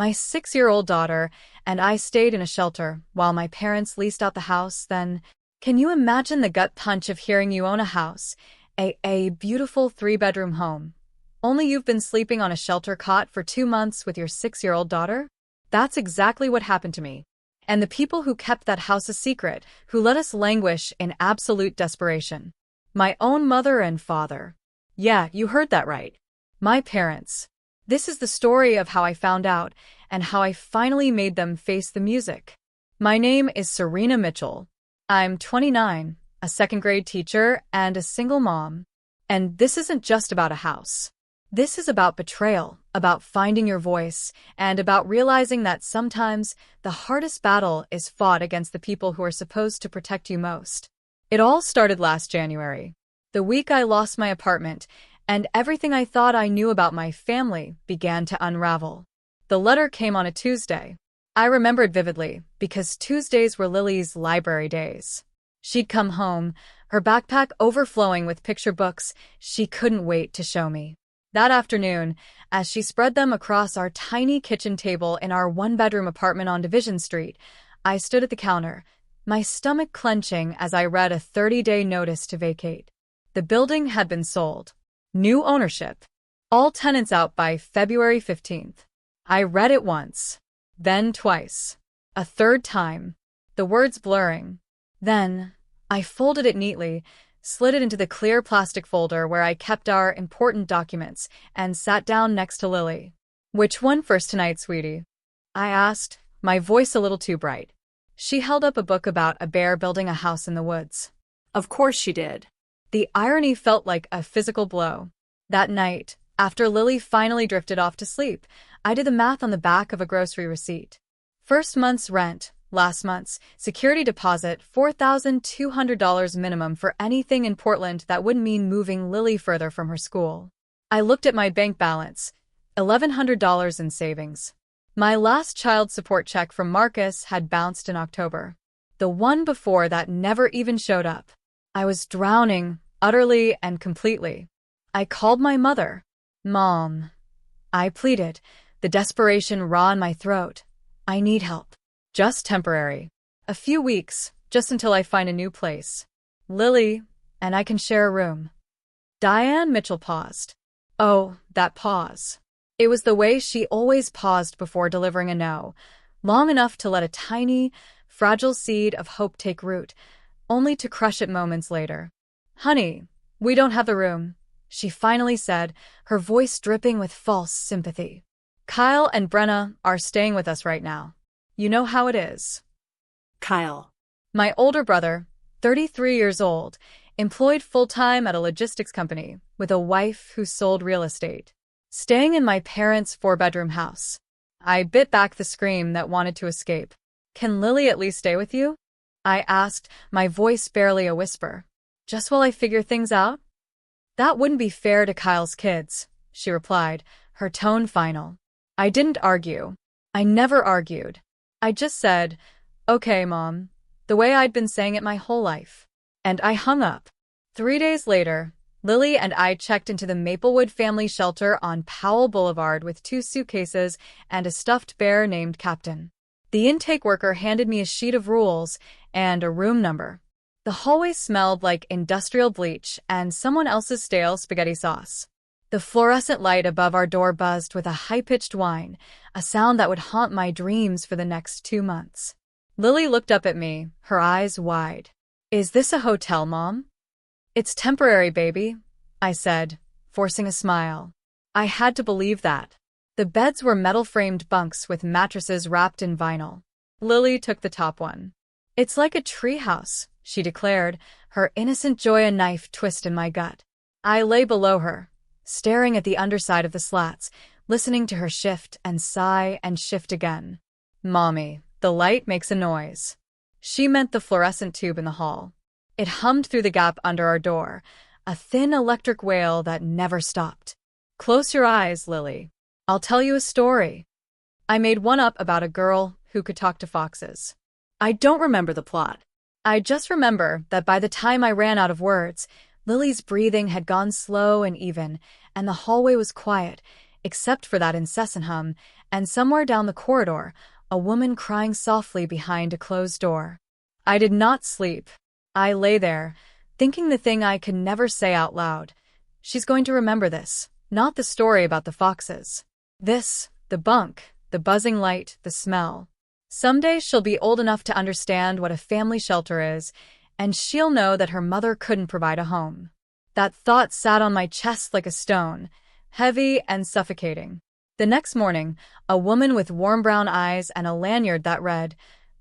My 6-year-old daughter and I stayed in a shelter while my parents leased out the house. Then, can you imagine the gut punch of hearing you own a house, a beautiful 3-bedroom home? Only you've been sleeping on a shelter cot for 2 months with your 6-year-old daughter? That's exactly what happened to me. And the people who kept that house a secret, who let us languish in absolute desperation. My own mother and father. Yeah, you heard that right. My parents. This is the story of how I found out and how I finally made them face the music. My name is Serena Mitchell. I'm 29, a second-grade teacher, and a single mom. And this isn't just about a house. This is about betrayal, about finding your voice, and about realizing that sometimes the hardest battle is fought against the people who are supposed to protect you most. It all started last January, the week I lost my apartment, and everything I thought I knew about my family began to unravel. The letter came on a Tuesday. I remembered vividly, because Tuesdays were Lily's library days. She'd come home, her backpack overflowing with picture books she couldn't wait to show me. That afternoon, as she spread them across our tiny kitchen table in our 1-bedroom apartment on Division Street, I stood at the counter, my stomach clenching as I read a 30-day notice to vacate. The building had been sold. New ownership. All tenants out by February 15th. I read it once. Then twice. A third time. The words blurring. Then, I folded it neatly, slid it into the clear plastic folder where I kept our important documents, and sat down next to Lily. "Which one first tonight, sweetie?" I asked, my voice a little too bright. She held up a book about a bear building a house in the woods. Of course she did. The irony felt like a physical blow. That night, after Lily finally drifted off to sleep, I did the math on the back of a grocery receipt. First month's rent, last month's security deposit, $4,200 minimum for anything in Portland that wouldn't mean moving Lily further from her school. I looked at my bank balance, $1,100 in savings. My last child support check from Marcus had bounced in October. The one before that never even showed up. I was drowning, utterly and completely. I called my mother. "Mom," I pleaded, the desperation raw in my throat. "I need help. Just temporary. A few weeks, just until I find a new place. Lily, and I can share a room." Diane Mitchell paused. Oh, that pause. It was the way she always paused before delivering a no, long enough to let a tiny, fragile seed of hope take root, only to crush it moments later. "Honey, we don't have the room," she finally said, her voice dripping with false sympathy. "Kyle and Brenna are staying with us right now. You know how it is." Kyle. My older brother, 33 years old, employed full-time at a logistics company with a wife who sold real estate. Staying in my parents' 4-bedroom house. I bit back the scream that wanted to escape. "Can Lily at least stay with you?" I asked, my voice barely a whisper. "Just while I figure things out?" "That wouldn't be fair to Kyle's kids," she replied, her tone final. I didn't argue. I never argued. I just said, "Okay, Mom," the way I'd been saying it my whole life. And I hung up. 3 days later, Lily and I checked into the Maplewood Family Shelter on Powell Boulevard with 2 suitcases and a stuffed bear named Captain. The intake worker handed me a sheet of rules and a room number. The hallway smelled like industrial bleach and someone else's stale spaghetti sauce. The fluorescent light above our door buzzed with a high-pitched whine, a sound that would haunt my dreams for the next 2 months. Lily looked up at me, her eyes wide. "Is this a hotel, Mom?" "It's temporary, baby," I said, forcing a smile. I had to believe that. The beds were metal-framed bunks with mattresses wrapped in vinyl. Lily took the top one. "It's like a treehouse," she declared, her innocent joy a knife twist in my gut. I lay below her, staring at the underside of the slats, listening to her shift and sigh and shift again. "Mommy, the light makes a noise." She meant the fluorescent tube in the hall. It hummed through the gap under our door, a thin electric wail that never stopped. "Close your eyes, Lily. I'll tell you a story." I made one up about a girl who could talk to foxes. I don't remember the plot. I just remember that by the time I ran out of words, Lily's breathing had gone slow and even, and the hallway was quiet, except for that incessant hum, and somewhere down the corridor, a woman crying softly behind a closed door. I did not sleep. I lay there, thinking the thing I could never say out loud. She's going to remember this, not the story about the foxes. This, the bunk, the buzzing light, the smell. Someday she'll be old enough to understand what a family shelter is, and she'll know that her mother couldn't provide a home. That thought sat on my chest like a stone, heavy and suffocating. The next morning, a woman with warm brown eyes and a lanyard that read,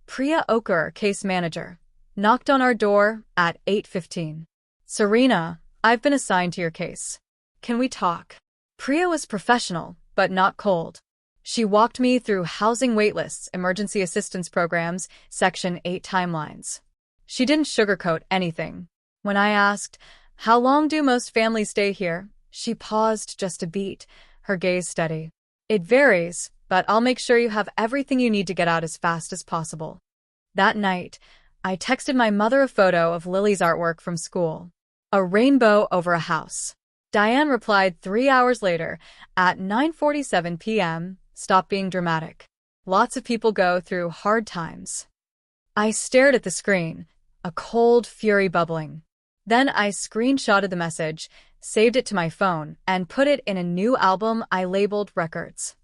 Priya Oker, case manager, knocked on our door at 8:15. Serena, I've been assigned to your case. Can we talk? Priya was professional, but not cold. She walked me through housing waitlists, emergency assistance programs, Section 8 timelines. She didn't sugarcoat anything. When I asked, how long do most families stay here? She paused just a beat, her gaze steady. It varies, but I'll make sure you have everything you need to get out as fast as possible. That night, I texted my mother a photo of Lily's artwork from school. A rainbow over a house. Diane replied 3 hours later, at 9:47 p.m., stop being dramatic. Lots of people go through hard times. I stared at the screen, a cold fury bubbling. Then I screenshotted the message, saved it to my phone, and put it in a new album I labeled Records.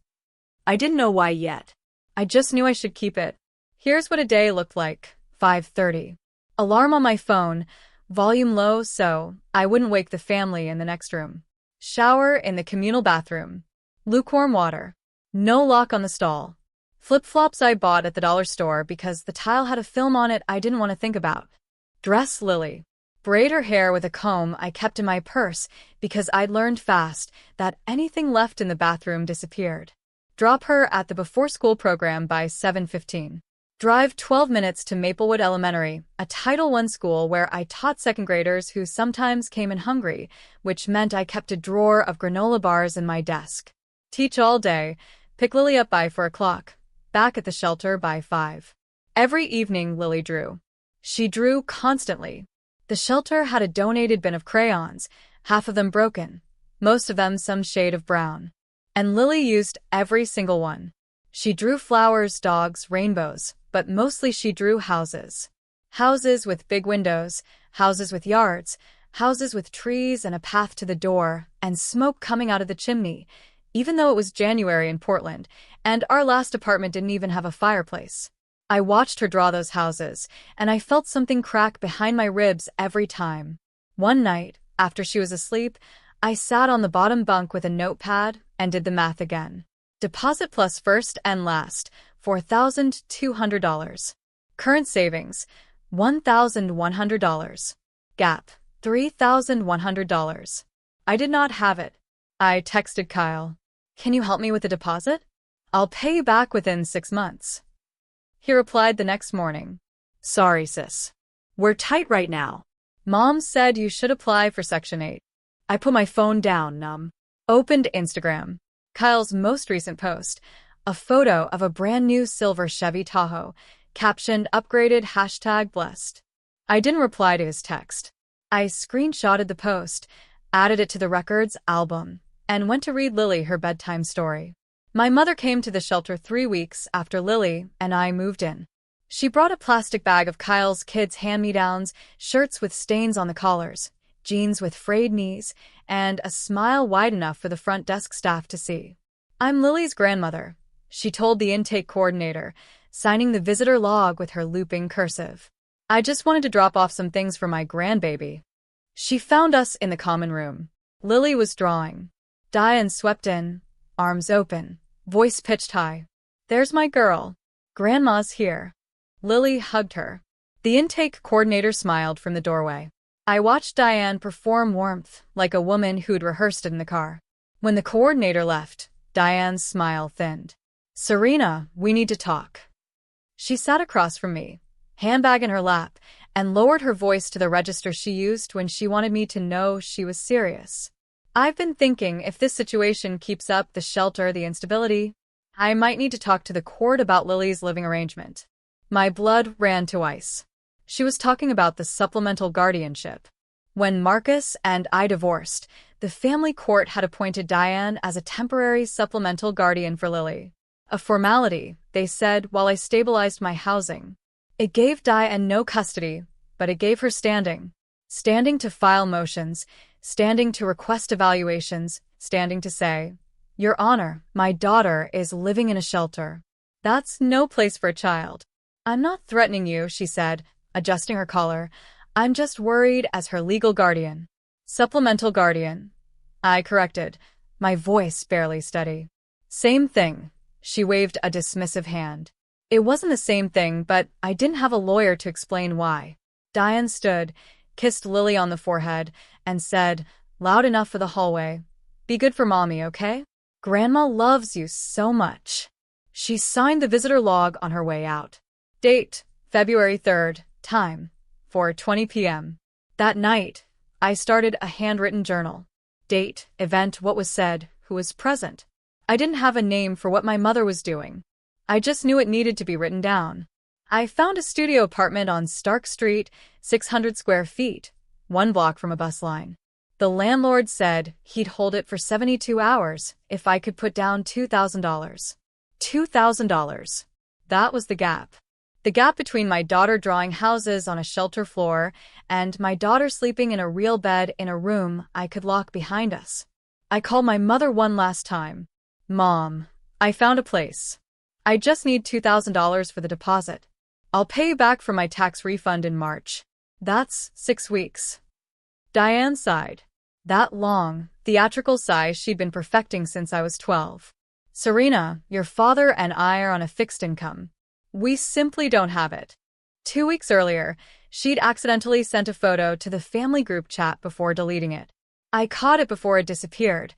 I didn't know why yet. I just knew I should keep it. Here's what a day looked like. 5:30. Alarm on my phone, volume low so I wouldn't wake the family in the next room. Shower in the communal bathroom. Lukewarm water. No lock on the stall. Flip-flops I bought at the dollar store because the tile had a film on it I didn't want to think about. Dress Lily. Braid her hair with a comb I kept in my purse because I'd learned fast that anything left in the bathroom disappeared. Drop her at the before-school program by 7:15. Drive 12 minutes to Maplewood Elementary, a Title I school where I taught second graders who sometimes came in hungry, which meant I kept a drawer of granola bars in my desk. Teach all day, pick Lily up by 4 o'clock, back at the shelter by 5. Every evening Lily drew. She drew constantly. The shelter had a donated bin of crayons, half of them broken, most of them some shade of brown. And Lily used every single one. She drew flowers, dogs, rainbows, but mostly she drew houses. Houses with big windows, houses with yards, houses with trees and a path to the door, and smoke coming out of the chimney, even though it was January in Portland, and our last apartment didn't even have a fireplace. I watched her draw those houses, and I felt something crack behind my ribs every time. One night, after she was asleep, I sat on the bottom bunk with a notepad and did the math again. Deposit plus first and last, $4,200. Current savings, $1,100. Gap, $3,100. I did not have it. I texted Kyle. Can you help me with the deposit? I'll pay you back within 6 months. He replied the next morning. Sorry, sis. We're tight right now. Mom said you should apply for Section 8. I put my phone down, numb. Opened Instagram. Kyle's most recent post, a photo of a brand new silver Chevy Tahoe, captioned upgraded #blessed. I didn't reply to his text. I screenshotted the post, added it to the records album, and went to read Lily her bedtime story. My mother came to the shelter 3 weeks after Lily and I moved in. She brought a plastic bag of Kyle's kids' hand-me-downs, shirts with stains on the collars, jeans with frayed knees, and a smile wide enough for the front desk staff to see. I'm Lily's grandmother, she told the intake coordinator, signing the visitor log with her looping cursive. I just wanted to drop off some things for my grandbaby. She found us in the common room. Lily was drawing. Diane swept in, arms open, voice pitched high. There's my girl. Grandma's here. Lily hugged her. The intake coordinator smiled from the doorway. I watched Diane perform warmth like a woman who'd rehearsed it in the car. When the coordinator left, Diane's smile thinned. Serena, we need to talk. She sat across from me, handbag in her lap, and lowered her voice to the register she used when she wanted me to know she was serious. I've been thinking if this situation keeps up, the shelter, the instability, I might need to talk to the court about Lily's living arrangement. My blood ran to ice. She was talking about the supplemental guardianship. When Marcus and I divorced, the family court had appointed Diane as a temporary supplemental guardian for Lily. A formality, they said while I stabilized my housing. It gave Diane no custody, but it gave her standing. Standing to file motions, standing to request evaluations, standing to say, Your Honor, my daughter is living in a shelter. That's no place for a child. I'm not threatening you, she said, adjusting her collar. I'm just worried as her legal guardian. Supplemental guardian. I corrected, my voice barely steady. Same thing. She waved a dismissive hand. It wasn't the same thing, but I didn't have a lawyer to explain why. Diane stood, kissed Lily on the forehead, and said, loud enough for the hallway, Be good for Mommy, okay? Grandma loves you so much. She signed the visitor log on her way out. Date, February 3rd, time, 4:20 p.m. That night, I started a handwritten journal. Date, event, what was said, who was present. I didn't have a name for what my mother was doing. I just knew it needed to be written down. I found a studio apartment on Stark Street, 600 square feet, 1 block from a bus line. The landlord said he'd hold it for 72 hours if I could put down $2,000. $2,000. That was the gap. The gap between my daughter drawing houses on a shelter floor and my daughter sleeping in a real bed in a room I could lock behind us. I called my mother one last time. Mom, I found a place. I just need $2,000 for the deposit. I'll pay you back for my tax refund in March. That's 6 weeks. Diane sighed. That long, theatrical sigh she'd been perfecting since I was 12. Serena, your father and I are on a fixed income. We simply don't have it. 2 weeks earlier, she'd accidentally sent a photo to the family group chat before deleting it. I caught it before it disappeared.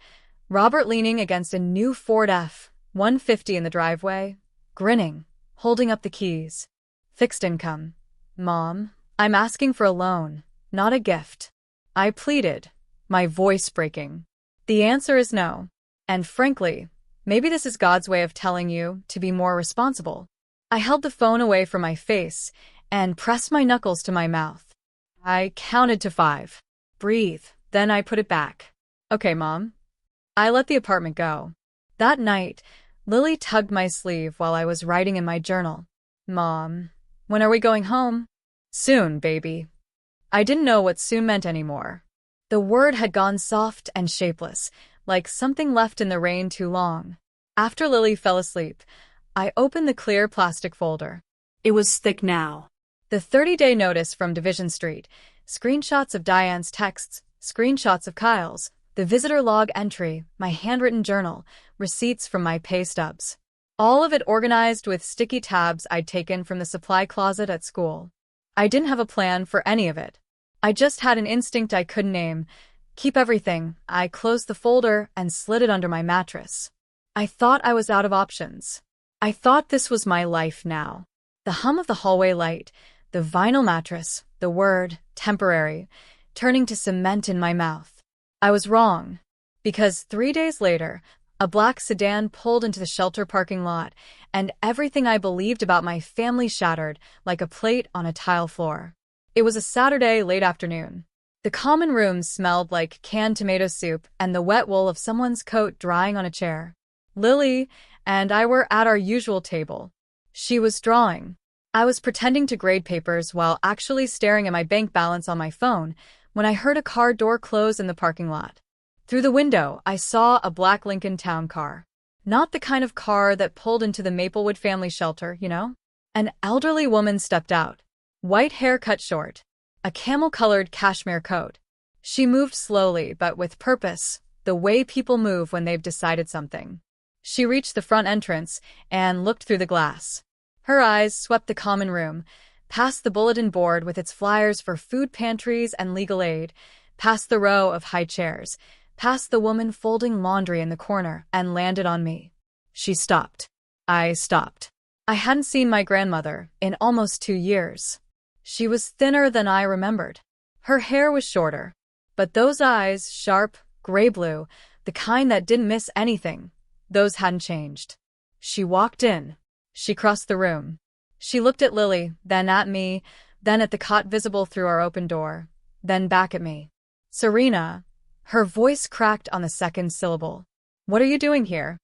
Robert leaning against a new Ford F-150 in the driveway, grinning, holding up the keys. Fixed income. Mom, I'm asking for a loan, not a gift. I pleaded, my voice breaking. The answer is no. And frankly, maybe this is God's way of telling you to be more responsible. I held the phone away from my face and pressed my knuckles to my mouth. I counted to 5. Breathe, then I put it back. Okay, Mom. I let the apartment go. That night, Lily tugged my sleeve while I was writing in my journal. Mom, when are we going home? Soon, baby. I didn't know what soon meant anymore. The word had gone soft and shapeless, like something left in the rain too long. After Lily fell asleep, I opened the clear plastic folder. It was thick now. The 30-day notice from Division Street, screenshots of Diane's texts, screenshots of Kyle's, the visitor log entry, my handwritten journal, receipts from my pay stubs. All of it organized with sticky tabs I'd taken from the supply closet at school. I didn't have a plan for any of it. I just had an instinct I couldn't name. Keep everything. I closed the folder and slid it under my mattress. I thought I was out of options. I thought this was my life now. The hum of the hallway light, the vinyl mattress, the word, temporary, turning to cement in my mouth. I was wrong. Because 3 days later, a black sedan pulled into the shelter parking lot, and everything I believed about my family shattered like a plate on a tile floor. It was a Saturday late afternoon. The common room smelled like canned tomato soup and the wet wool of someone's coat drying on a chair. Lily and I were at our usual table. She was drawing. I was pretending to grade papers while actually staring at my bank balance on my phone when I heard a car door close in the parking lot. Through the window, I saw a black Lincoln Town Car. Not the kind of car that pulled into the Maplewood family shelter, you know? An elderly woman stepped out. White hair cut short. A camel-colored cashmere coat. She moved slowly but with purpose, the way people move when they've decided something. She reached the front entrance and looked through the glass. Her eyes swept the common room, past the bulletin board with its flyers for food pantries and legal aid, past the row of high chairs, past the woman folding laundry in the corner, and landed on me. She stopped. I stopped. I hadn't seen my grandmother in almost 2 years. She was thinner than I remembered. Her hair was shorter. But those eyes, sharp, gray-blue, the kind that didn't miss anything, those hadn't changed. She walked in. She crossed the room. She looked at Lily, then at me, then at the cot visible through our open door, then back at me. Serena. Her voice cracked on the second syllable. What are you doing here?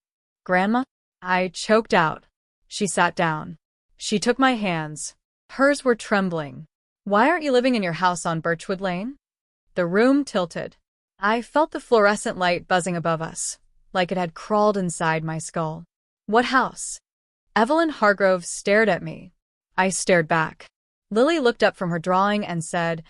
Grandma? I choked out. She sat down. She took my hands. Hers were trembling. Why aren't you living in your house on Birchwood Lane? The room tilted. I felt the fluorescent light buzzing above us, like it had crawled inside my skull. What house? Evelyn Hargrove stared at me. I stared back. Lily looked up from her drawing and said,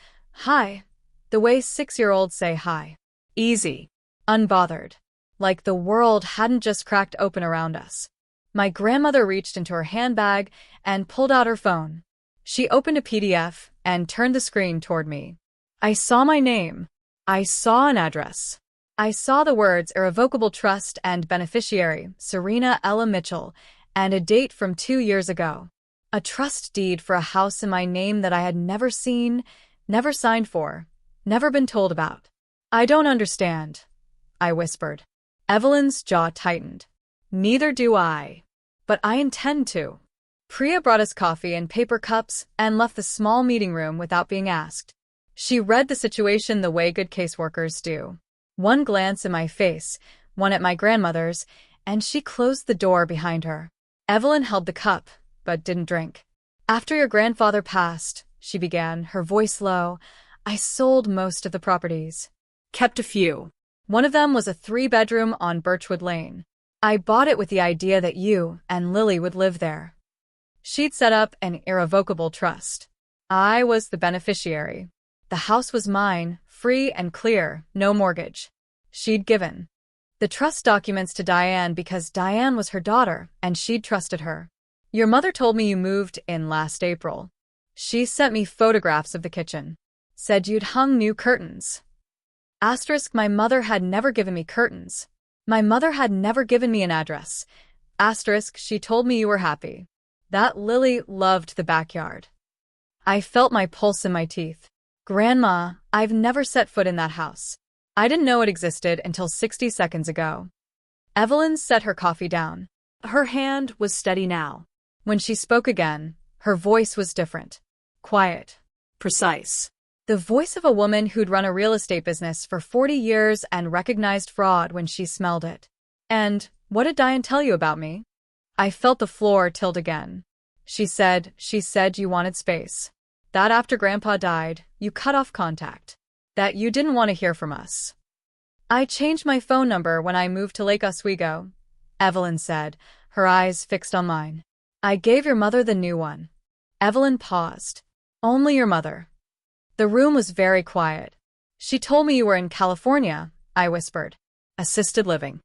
"Hi," the way 6-year-olds say hi. Easy. Unbothered. Like the world hadn't just cracked open around us. My grandmother reached into her handbag and pulled out her phone. She opened a PDF and turned the screen toward me. I saw my name. I saw an address. I saw the words Irrevocable Trust and Beneficiary, Serena Ella Mitchell, and a date from 2 years ago. A trust deed for a house in my name that I had never seen, never signed for, never been told about. I don't understand, I whispered. Evelyn's jaw tightened. Neither do I. But I intend to. Priya brought us coffee in paper cups and left the small meeting room without being asked. She read the situation the way good caseworkers do. One glance in my face, one at my grandmother's, and she closed the door behind her. Evelyn held the cup, but didn't drink. After your grandfather passed, she began, her voice low, I sold most of the properties. Kept a few. One of them was a 3-bedroom on Birchwood Lane. I bought it with the idea that you and Lily would live there. She'd set up an irrevocable trust. I was the beneficiary. The house was mine, free and clear, no mortgage. She'd given the trust documents to Diane because Diane was her daughter and she'd trusted her. Your mother told me you moved in last April. She sent me photographs of the kitchen. Said you'd hung new curtains. Asterisk, my mother had never given me curtains. My mother had never given me an address. Asterisk, she told me you were happy. That Lily loved the backyard. I felt my pulse in my teeth. Grandma, I've never set foot in that house. I didn't know it existed until 60 seconds ago. Evelyn set her coffee down. Her hand was steady now. When she spoke again, her voice was different. Quiet. Precise. The voice of a woman who'd run a real estate business for 40 years and recognized fraud when she smelled it. And what did Diane tell you about me? I felt the floor tilt again. She said you wanted space. That after Grandpa died, you cut off contact. That you didn't want to hear from us. I changed my phone number when I moved to Lake Oswego, Evelyn said, her eyes fixed on mine. I gave your mother the new one. Evelyn paused. Only your mother. The room was very quiet. She told me you were in California, I whispered. Assisted living.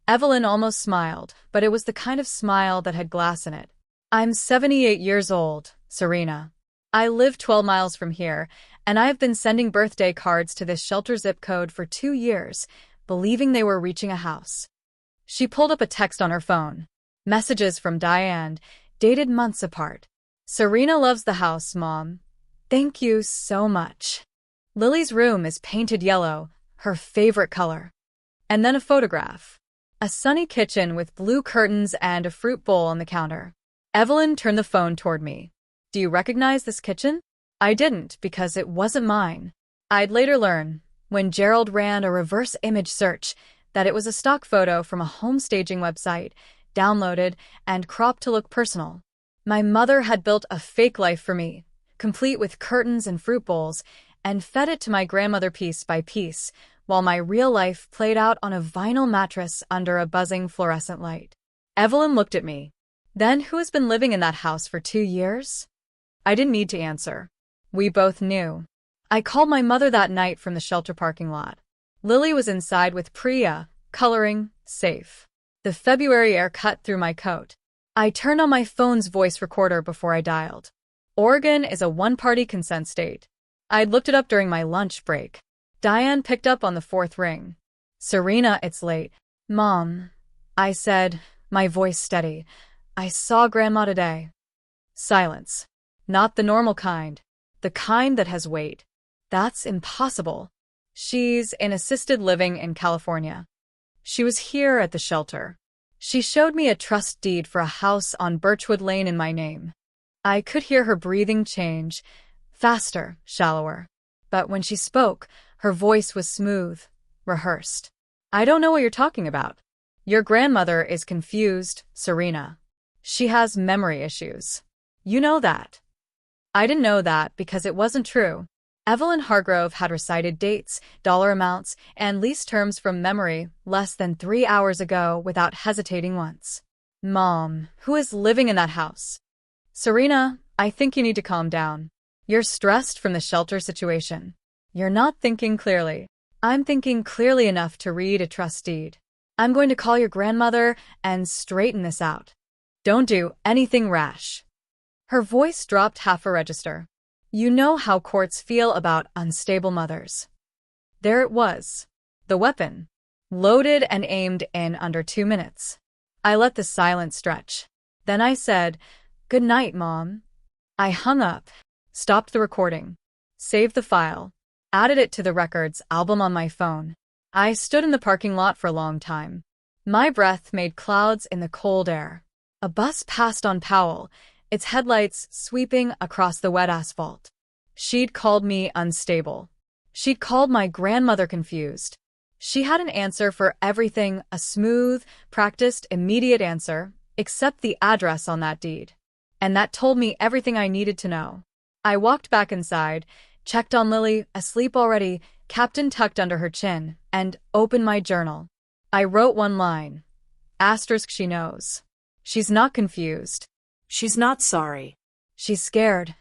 Evelyn almost smiled, but it was the kind of smile that had glass in it. I'm 78 years old, Serena. I live 12 miles from here, and I have been sending birthday cards to this shelter zip code for 2 years, believing they were reaching a house. She pulled up a text on her phone. Messages from Diane, dated months apart. Serena loves the house, Mom. Thank you so much. Lily's room is painted yellow, her favorite color. And then a photograph. A sunny kitchen with blue curtains and a fruit bowl on the counter. Evelyn turned the phone toward me. Do you recognize this kitchen? I didn't because it wasn't mine. I'd later learn, when Gerald ran a reverse image search, that it was a stock photo from a home staging website, downloaded and cropped to look personal. My mother had built a fake life for me, complete with curtains and fruit bowls, and fed it to my grandmother piece by piece, while my real life played out on a vinyl mattress under a buzzing fluorescent light. Evelyn looked at me. Then who has been living in that house for 2 years? I didn't need to answer. We both knew. I called my mother that night from the shelter parking lot. Lily was inside with Priya, coloring, safe. The February air cut through my coat. I turned on my phone's voice recorder before I dialed. Oregon is a one-party consent state. I'd looked it up during my lunch break. Diane picked up on the 4th ring. Serena, it's late. Mom, I said, my voice steady. I saw Grandma today. Silence. Not the normal kind. The kind that has weight. That's impossible. She's in assisted living in California. She was here at the shelter. She showed me a trust deed for a house on Birchwood Lane in my name. I could hear her breathing change, faster, shallower. But when she spoke, her voice was smooth, rehearsed. I don't know what you're talking about. Your grandmother is confused, Serena. She has memory issues. You know that. I didn't know that because it wasn't true. Evelyn Hargrove had recited dates, dollar amounts, and lease terms from memory less than 3 hours ago without hesitating once. Mom, who is living in that house? Serena, I think you need to calm down. You're stressed from the shelter situation. You're not thinking clearly. I'm thinking clearly enough to read a trust deed. I'm going to call your grandmother and straighten this out. Don't do anything rash. Her voice dropped half a register. You know how courts feel about unstable mothers. There it was. The weapon. Loaded and aimed in under 2 minutes. I let the silence stretch. Then I said, "Good night, Mom." I hung up, stopped the recording, saved the file, added it to the records album on my phone. I stood in the parking lot for a long time. My breath made clouds in the cold air. A bus passed on Powell, its headlights sweeping across the wet asphalt. She'd called me unstable. She'd called my grandmother confused. She had an answer for everything, a smooth, practiced, immediate answer, except the address on that deed. And that told me everything I needed to know. I walked back inside, checked on Lily, asleep already, Captain tucked under her chin, and opened my journal. I wrote one line. Asterisk, she knows. She's not confused. She's not sorry. She's scared.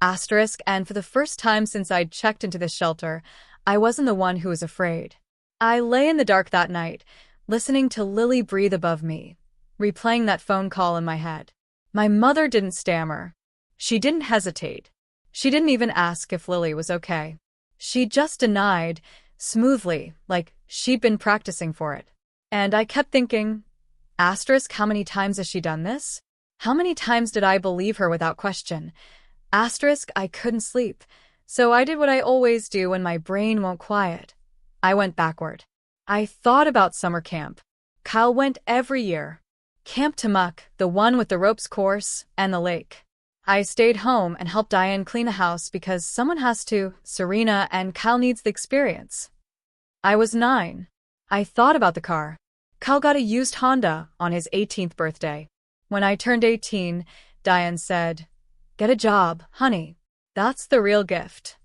Asterisk, and for the first time since I'd checked into this shelter, I wasn't the one who was afraid. I lay in the dark that night, listening to Lily breathe above me, replaying that phone call in my head. My mother didn't stammer. She didn't hesitate. She didn't even ask if Lily was okay. She just denied, smoothly, like she'd been practicing for it. And I kept thinking, asterisk, how many times has she done this? How many times did I believe her without question? Asterisk, I couldn't sleep, so I did what I always do when my brain won't quiet. I went backward. I thought about summer camp. Kyle went every year. Camp Timuck, the one with the ropes course, and the lake. I stayed home and helped Diane clean the house because someone has to, Serena, and Kyle needs the experience. I was 9. I thought about the car. Kyle got a used Honda on his 18th birthday. When I turned 18, Diane said, "Get a job, honey. That's the real gift."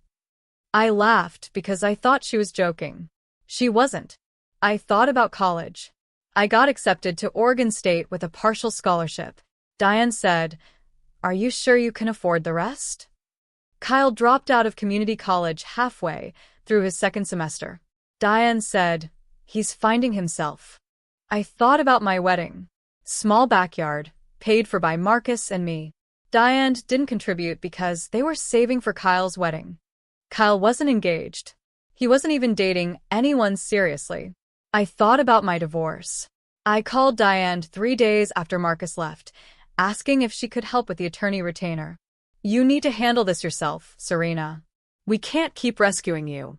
I laughed because I thought she was joking. She wasn't. I thought about college. I got accepted to Oregon State with a partial scholarship. Diane said, "Are you sure you can afford the rest?" Kyle dropped out of community college halfway through his second semester. Diane said, "He's finding himself." I thought about my wedding. Small backyard, paid for by Marcus and me. Diane didn't contribute because they were saving for Kyle's wedding. Kyle wasn't engaged. He wasn't even dating anyone seriously. I thought about my divorce. I called Diane 3 days after Marcus left, asking if she could help with the attorney retainer. "You need to handle this yourself, Serena. We can't keep rescuing you."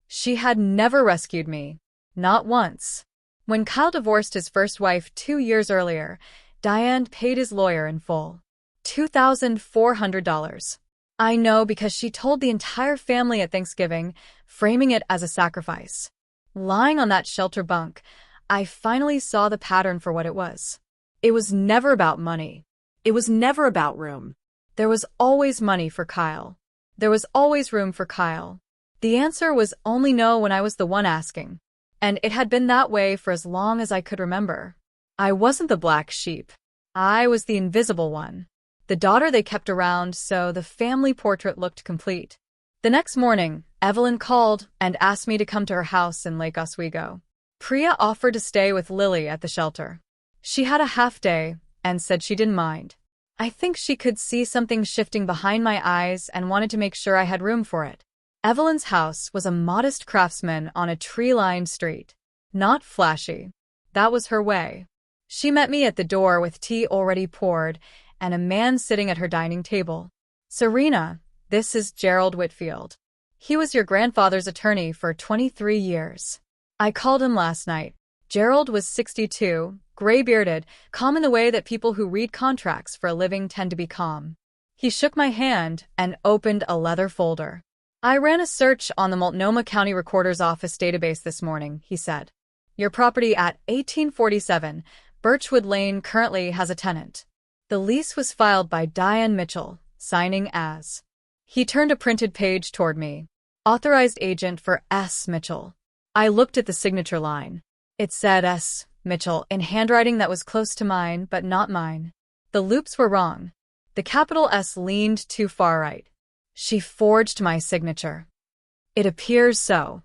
She had never rescued me. Not once. When Kyle divorced his first wife 2 years earlier, Diane paid his lawyer in full. $2,400. I know because she told the entire family at Thanksgiving, framing it as a sacrifice. Lying on that shelter bunk, I finally saw the pattern for what it was. It was never about money. It was never about room. There was always money for Kyle. There was always room for Kyle. The answer was only no when I was the one asking. And it had been that way for as long as I could remember. I wasn't the black sheep. I was the invisible one. The daughter they kept around so the family portrait looked complete. The next morning, Evelyn called and asked me to come to her house in Lake Oswego. Priya offered to stay with Lily at the shelter. She had a half day and said she didn't mind. I think she could see something shifting behind my eyes and wanted to make sure I had room for it. Evelyn's house was a modest craftsman on a tree-lined street. Not flashy. That was her way. She met me at the door with tea already poured and a man sitting at her dining table. "Serena, this is Gerald Whitfield. He was your grandfather's attorney for 23 years. I called him last night." Gerald was 62, gray-bearded, calm in the way that people who read contracts for a living tend to be calm. He shook my hand and opened a leather folder. "I ran a search on the Multnomah County Recorder's Office database this morning," he said. Your property at 1847 Birchwood Lane currently has a tenant. The lease was filed by Diane Mitchell, signing as. He turned a printed page toward me. Authorized agent for S. Mitchell. I looked at the signature line. It said S. Mitchell in handwriting that was close to mine, but not mine. The loops were wrong. The capital S leaned too far right. She forged my signature. It appears so.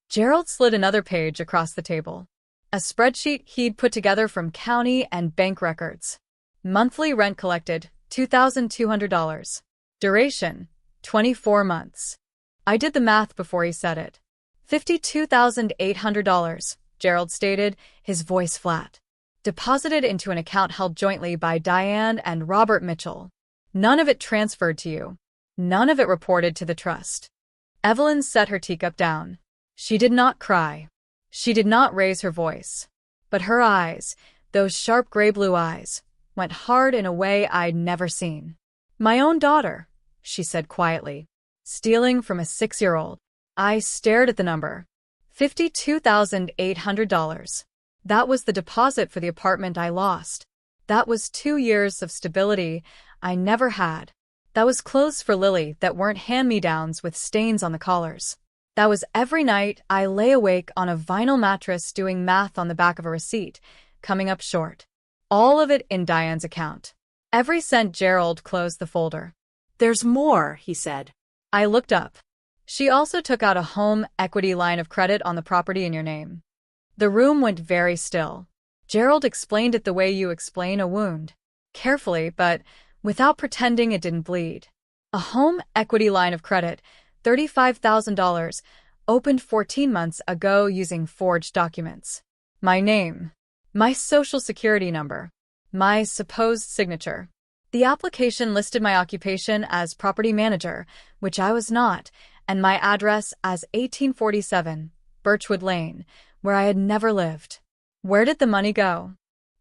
Gerald slid another page across the table. A spreadsheet he'd put together from county and bank records. Monthly rent collected, $2,200. Duration, 24 months. I did the math before he said it. $52,800, Gerald stated, his voice flat. Deposited into an account held jointly by Diane and Robert Mitchell. None of it transferred to you. None of it reported to the trust. Evelyn set her teacup down. She did not cry. She did not raise her voice. But her eyes, those sharp gray-blue eyes, went hard in a way I'd never seen. My own daughter, she said quietly. Stealing from a 6-year-old. I stared at the number. $52,800. That was the deposit for the apartment I lost. That was 2 years of stability I never had. That was clothes for Lily that weren't hand-me-downs with stains on the collars. That was every night I lay awake on a vinyl mattress doing math on the back of a receipt, coming up short. All of it in Diane's account. Every cent. Gerald closed the folder. There's more, he said. I looked up. She also took out a home equity line of credit on the property in your name. The room went very still. Gerald explained it the way you explain a wound. Carefully, but without pretending it didn't bleed. A home equity line of credit, $35,000, opened 14 months ago using forged documents. My name. My social security number. My supposed signature. The application listed my occupation as property manager, which I was not, and my address as 1847 Birchwood Lane, where I had never lived. Where did the money go?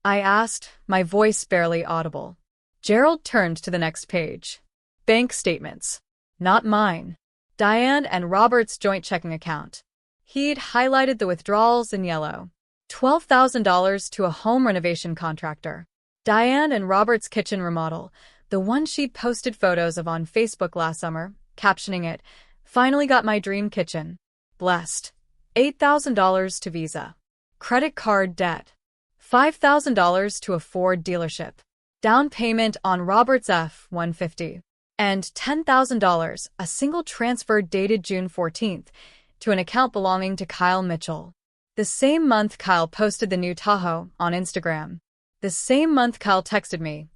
I asked, my voice barely audible. Gerald turned to the next page. Bank statements. Not mine. Diane and Robert's joint checking account. He'd highlighted the withdrawals in yellow. $12,000 to a home renovation contractor. Diane and Robert's kitchen remodel, the one she'd posted photos of on Facebook last summer, captioning it, "Finally got my dream kitchen. Blessed." $8,000 to Visa. Credit card debt. $5,000 to a Ford dealership. Down payment on Robert's F-150. And $10,000, a single transfer dated June 14th, to an account belonging to Kyle Mitchell. The same month Kyle posted the new Tahoe on Instagram. The same month Kyle texted me.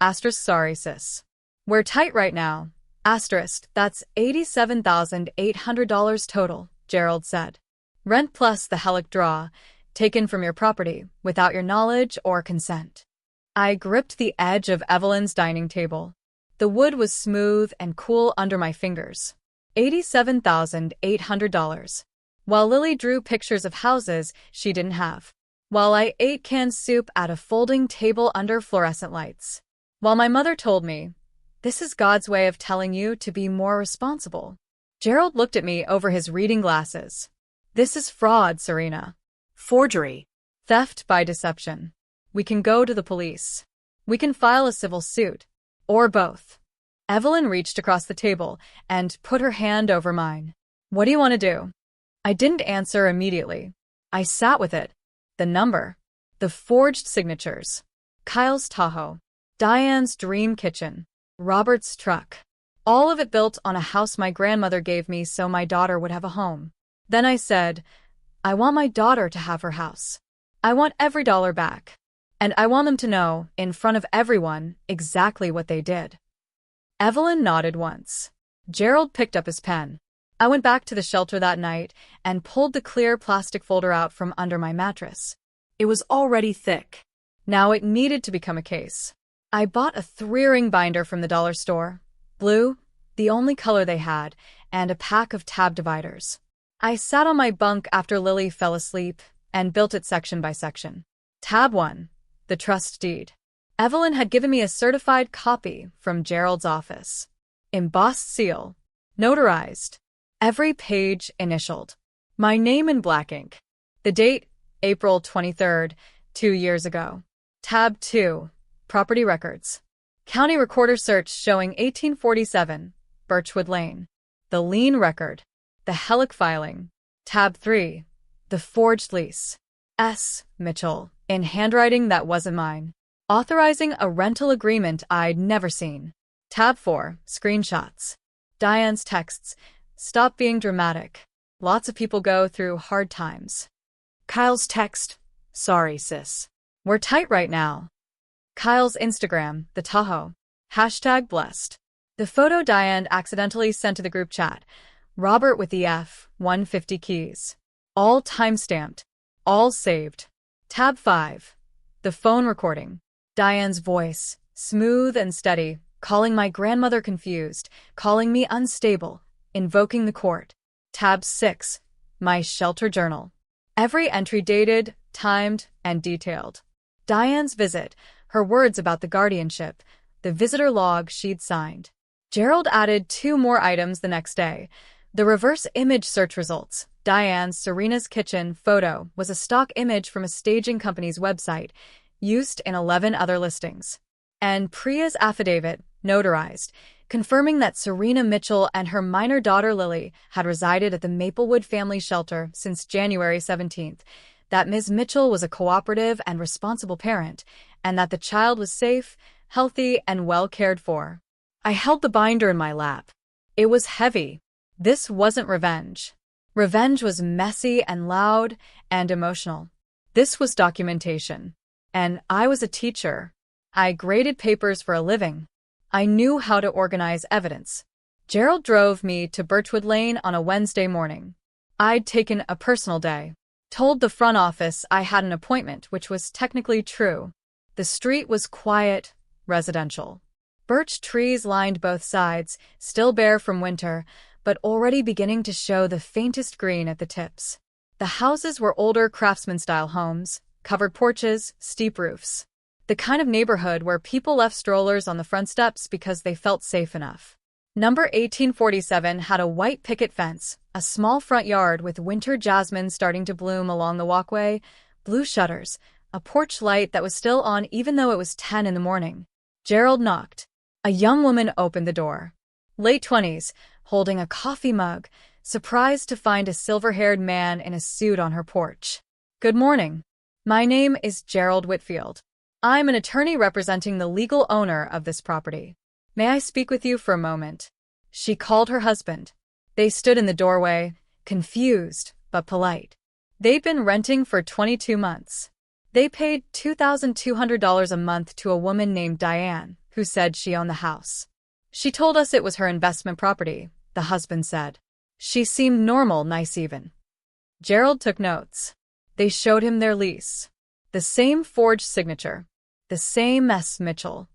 Sorry sis. We're tight right now. That's $87,800 total, Gerald said. Rent plus the Helic draw, taken from your property, without your knowledge or consent. I gripped the edge of Evelyn's dining table. The wood was smooth and cool under my fingers. $87,800. While Lily drew pictures of houses she didn't have. While I ate canned soup at a folding table under fluorescent lights. While my mother told me, "This is God's way of telling you to be more responsible." Gerald looked at me over his reading glasses. This is fraud, Serena. Forgery. Theft by deception. We can go to the police. We can file a civil suit. Or both. Evelyn reached across the table and put her hand over mine. What do you want to do? I didn't answer immediately. I sat with it. The number. The forged signatures. Kyle's Tahoe. Diane's dream kitchen. Robert's truck. All of it built on a house my grandmother gave me so my daughter would have a home. Then I said, I want my daughter to have her house. I want every dollar back. And I want them to know, in front of everyone, exactly what they did. Evelyn nodded once. Gerald picked up his pen. I went back to the shelter that night and pulled the clear plastic folder out from under my mattress. It was already thick. Now it needed to become a case. I bought a 3-ring binder from the dollar store. Blue, the only color they had, and a pack of tab dividers. I sat on my bunk after Lily fell asleep and built it section by section. Tab 1. The trust deed. Evelyn had given me a certified copy from Gerald's office. Embossed seal. Notarized. Every page initialed. My name in black ink. The date, April 23rd, 2 years ago. Tab 2. Property records. County recorder search showing 1847, Birchwood Lane. The lien record. The Hellick filing. Tab 3. The forged lease. S. Mitchell, in handwriting that wasn't mine. Authorizing a rental agreement I'd never seen. Tab 4. Screenshots. Diane's texts. Stop being dramatic. Lots of people go through hard times. Kyle's text. Sorry, sis. We're tight right now. Kyle's Instagram, the Tahoe. Hashtag blessed. The photo Diane accidentally sent to the group chat. Robert with the F, 150 keys. All timestamped. All saved. Tab 5. The phone recording. Diane's voice, smooth and steady, calling my grandmother confused, calling me unstable, invoking the court. Tab 6. My shelter journal. Every entry dated, timed, and detailed. Diane's visit, her words about the guardianship, the visitor log she'd signed. Gerald added 2 more items the next day. The reverse image search results. Diane's Serena's Kitchen photo was a stock image from a staging company's website, used in 11 other listings. And Priya's affidavit, notarized, confirming that Serena Mitchell and her minor daughter Lily had resided at the Maplewood Family Shelter since January 17th, that Ms. Mitchell was a cooperative and responsible parent, and that the child was safe, healthy, and well cared for. I held the binder in my lap. It was heavy. This wasn't revenge. Revenge was messy and loud and emotional. This was documentation. And I was a teacher. I graded papers for a living. I knew how to organize evidence. Gerald drove me to Birchwood Lane on a Wednesday morning. I'd taken a personal day. Told the front office I had an appointment, which was technically true. The street was quiet, residential. Birch trees lined both sides, still bare from winter, but already beginning to show the faintest green at the tips. The houses were older craftsman-style homes, covered porches, steep roofs. The kind of neighborhood where people left strollers on the front steps because they felt safe enough. Number 1847 had a white picket fence, a small front yard with winter jasmine starting to bloom along the walkway, blue shutters, a porch light that was still on even though it was 10 in the morning. Gerald knocked. A young woman opened the door. Late 20s, holding a coffee mug, surprised to find a silver-haired man in a suit on her porch. Good morning. My name is Gerald Whitfield. I'm an attorney representing the legal owner of this property. May I speak with you for a moment? She called her husband. They stood in the doorway, confused but polite. They'd been renting for 22 months. They paid $2,200 a month to a woman named Diane, who said she owned the house. She told us it was her investment property, the husband said. She seemed normal, nice even. Gerald took notes. They showed him their lease. The same forged signature. The same S. Mitchell.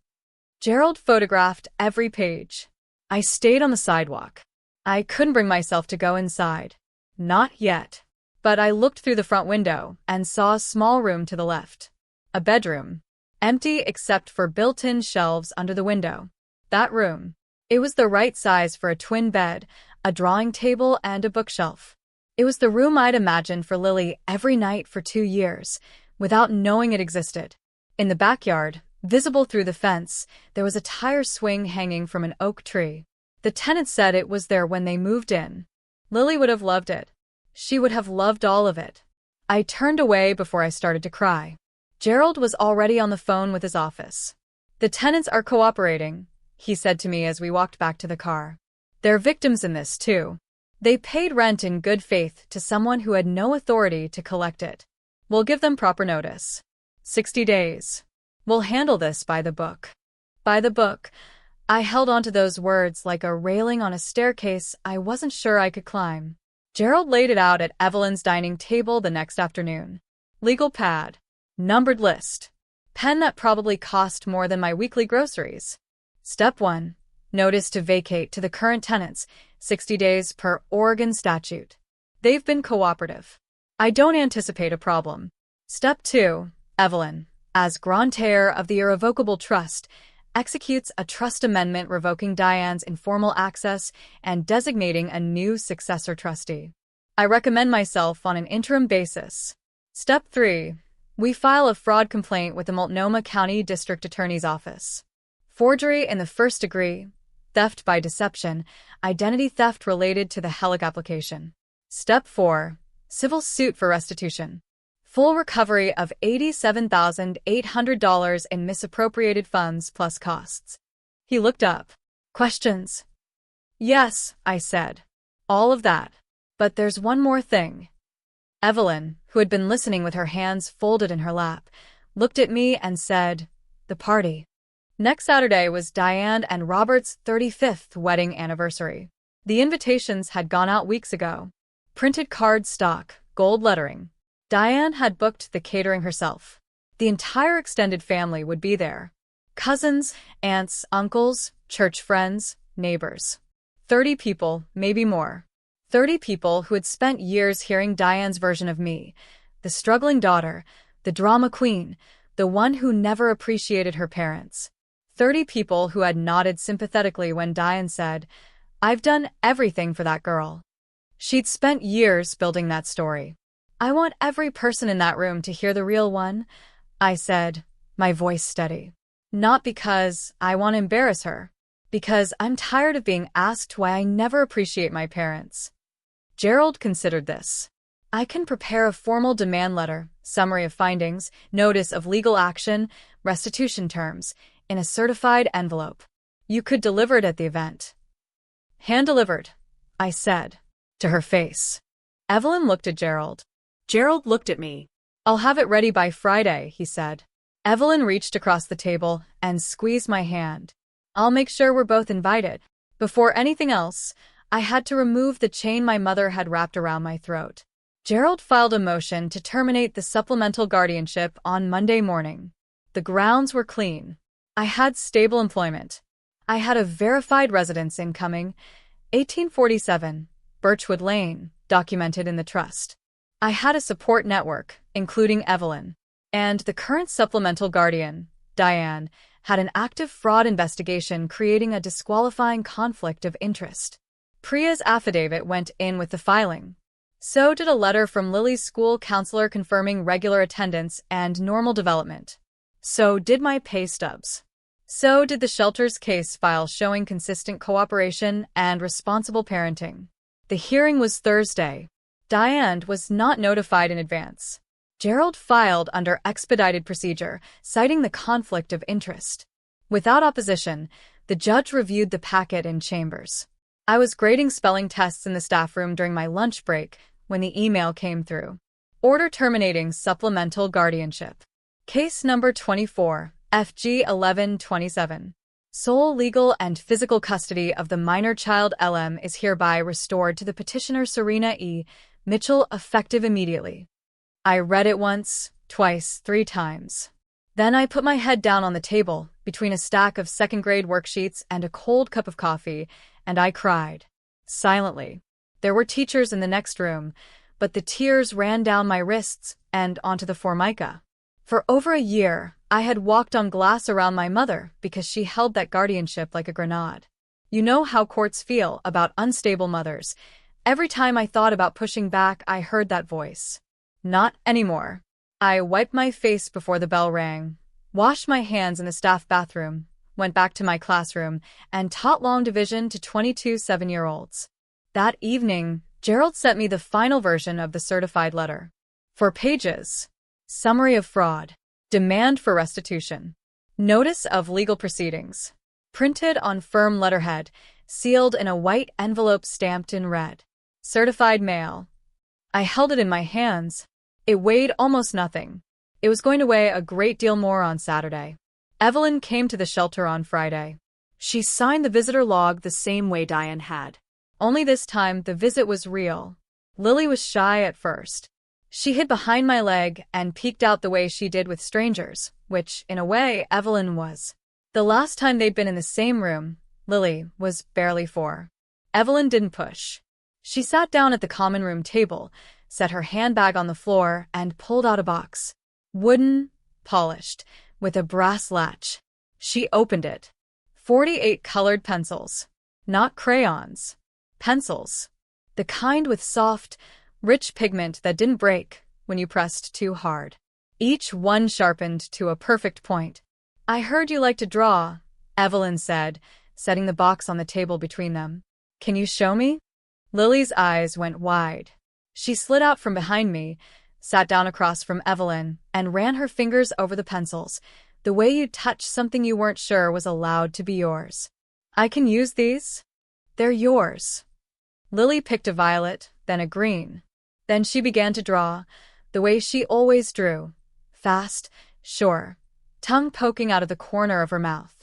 Gerald photographed every page. I stayed on the sidewalk. I couldn't bring myself to go inside. Not yet. But I looked through the front window and saw a small room to the left. A bedroom. Empty except for built-in shelves under the window. That room. It was the right size for a twin bed, a drawing table, and a bookshelf. It was the room I'd imagined for Lily every night for 2 years, without knowing it existed. In the backyard, visible through the fence, there was a tire swing hanging from an oak tree. The tenants said it was there when they moved in. Lily would have loved it. She would have loved all of it. I turned away before I started to cry. Gerald was already on the phone with his office. The tenants are cooperating, he said to me as we walked back to the car. They're victims in this, too. They paid rent in good faith to someone who had no authority to collect it. We'll give them proper notice. 60 days. We'll handle this by the book. By the book. I held onto those words like a railing on a staircase I wasn't sure I could climb. Gerald laid it out at Evelyn's dining table the next afternoon. Legal pad. Numbered list. Pen that probably cost more than my weekly groceries. Step 1. Notice to vacate to the current tenants, 60 days per Oregon statute. They've been cooperative. I don't anticipate a problem. Step 2. Evelyn, as grantor of the irrevocable trust, executes a trust amendment revoking Diane's informal access and designating a new successor trustee. I recommend myself on an interim basis. Step 3. We file a fraud complaint with the Multnomah County District Attorney's Office. Forgery in the first degree, theft by deception, identity theft related to the HELIC application. Step 4. Civil suit for restitution. Full recovery of $87,800 in misappropriated funds plus costs. He looked up. Questions? Yes, I said. All of that. But there's one more thing. Evelyn, who had been listening with her hands folded in her lap, looked at me and said, "The party." Next Saturday was Diane and Robert's 35th wedding anniversary. The invitations had gone out weeks ago. Printed card stock, gold lettering. Diane had booked the catering herself. The entire extended family would be there. Cousins, aunts, uncles, church friends, neighbors. 30 people, maybe more. 30 people who had spent years hearing Diane's version of me, the struggling daughter, the drama queen, the one who never appreciated her parents. 30 people who had nodded sympathetically when Diane said, "I've done everything for that girl." She'd spent years building that story. "I want every person in that room to hear the real one," I said, my voice steady. "Not because I want to embarrass her. Because I'm tired of being asked why I never appreciate my parents." Gerald considered this. "I can prepare a formal demand letter, summary of findings, notice of legal action, restitution terms, in a certified envelope. You could deliver it at the event." "Hand-delivered," I said, to her face. Evelyn looked at Gerald. Gerald looked at me. "I'll have it ready by Friday," he said. Evelyn reached across the table and squeezed my hand. "I'll make sure we're both invited." Before anything else, I had to remove the chain my mother had wrapped around my throat. Gerald filed a motion to terminate the supplemental guardianship on Monday morning. The grounds were clean. I had stable employment. I had a verified residence incoming, 1847, Birchwood Lane, documented in the trust. I had a support network, including Evelyn. And the current supplemental guardian, Diane, had an active fraud investigation creating a disqualifying conflict of interest. Priya's affidavit went in with the filing. So did a letter from Lily's school counselor confirming regular attendance and normal development. So did my pay stubs. So did the shelter's case file showing consistent cooperation and responsible parenting. The hearing was Thursday. Diane was not notified in advance. Gerald filed under expedited procedure, citing the conflict of interest. Without opposition, the judge reviewed the packet in chambers. I was grading spelling tests in the staff room during my lunch break when the email came through. Order terminating supplemental guardianship. Case number 24, FG 1127. Sole legal and physical custody of the minor child LM is hereby restored to the petitioner Serena E. Mitchell, effective immediately. I read it once, twice, 3 times. Then I put my head down on the table, between a stack of second-grade worksheets and a cold cup of coffee, and I cried. Silently. There were teachers in the next room, but the tears ran down my wrists and onto the formica. For over a year, I had walked on glass around my mother because she held that guardianship like a grenade. You know how courts feel about unstable mothers. Every time I thought about pushing back, I heard that voice. Not anymore. I wiped my face before the bell rang, washed my hands in the staff bathroom, went back to my classroom, and taught long division to 22 7-year-olds. That evening, Gerald sent me the final version of the certified letter. 4 pages. Summary of fraud. Demand for restitution. Notice of legal proceedings. Printed on firm letterhead, sealed in a white envelope stamped in red. Certified mail. I held it in my hands. It weighed almost nothing. It was going to weigh a great deal more on Saturday. Evelyn came to the shelter on Friday. She signed the visitor log the same way Diane had. Only this time the visit was real. Lily was shy at first. She hid behind my leg and peeked out the way she did with strangers, which, in a way, Evelyn was. The last time they'd been in the same room, Lily was barely 4. Evelyn didn't push. She sat down at the common room table, set her handbag on the floor, and pulled out a box. Wooden, polished, with a brass latch. She opened it. 48 colored pencils. Not crayons. Pencils. The kind with soft, rich pigment that didn't break, when you pressed too hard. Each one sharpened to a perfect point. I heard you like to draw, Evelyn said, setting the box on the table between them. Can you show me? Lily's eyes went wide. She slid out from behind me, sat down across from Evelyn, and ran her fingers over the pencils, the way you'd touch something you weren't sure was allowed to be yours. I can use these? They're yours. Lily picked a violet, then a green. Then she began to draw, the way she always drew. Fast, sure, tongue poking out of the corner of her mouth.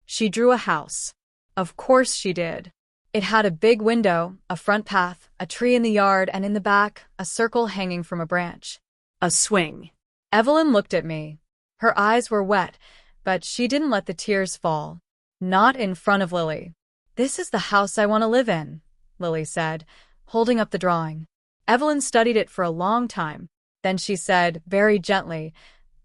She drew a house. Of course she did. It had a big window, a front path, a tree in the yard, and in the back, a circle hanging from a branch. A swing. Evelyn looked at me. Her eyes were wet, but she didn't let the tears fall. Not in front of Lily. This is the house I want to live in, Lily said, holding up the drawing. Evelyn studied it for a long time. Then she said, very gently,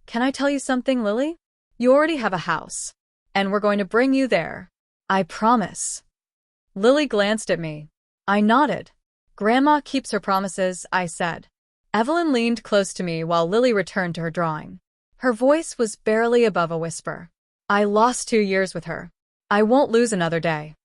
Can I tell you something, Lily? You already have a house, and we're going to bring you there. I promise. Lily glanced at me. I nodded. Grandma keeps her promises, I said. Evelyn leaned close to me while Lily returned to her drawing. Her voice was barely above a whisper. I lost 2 years with her. I won't lose another day.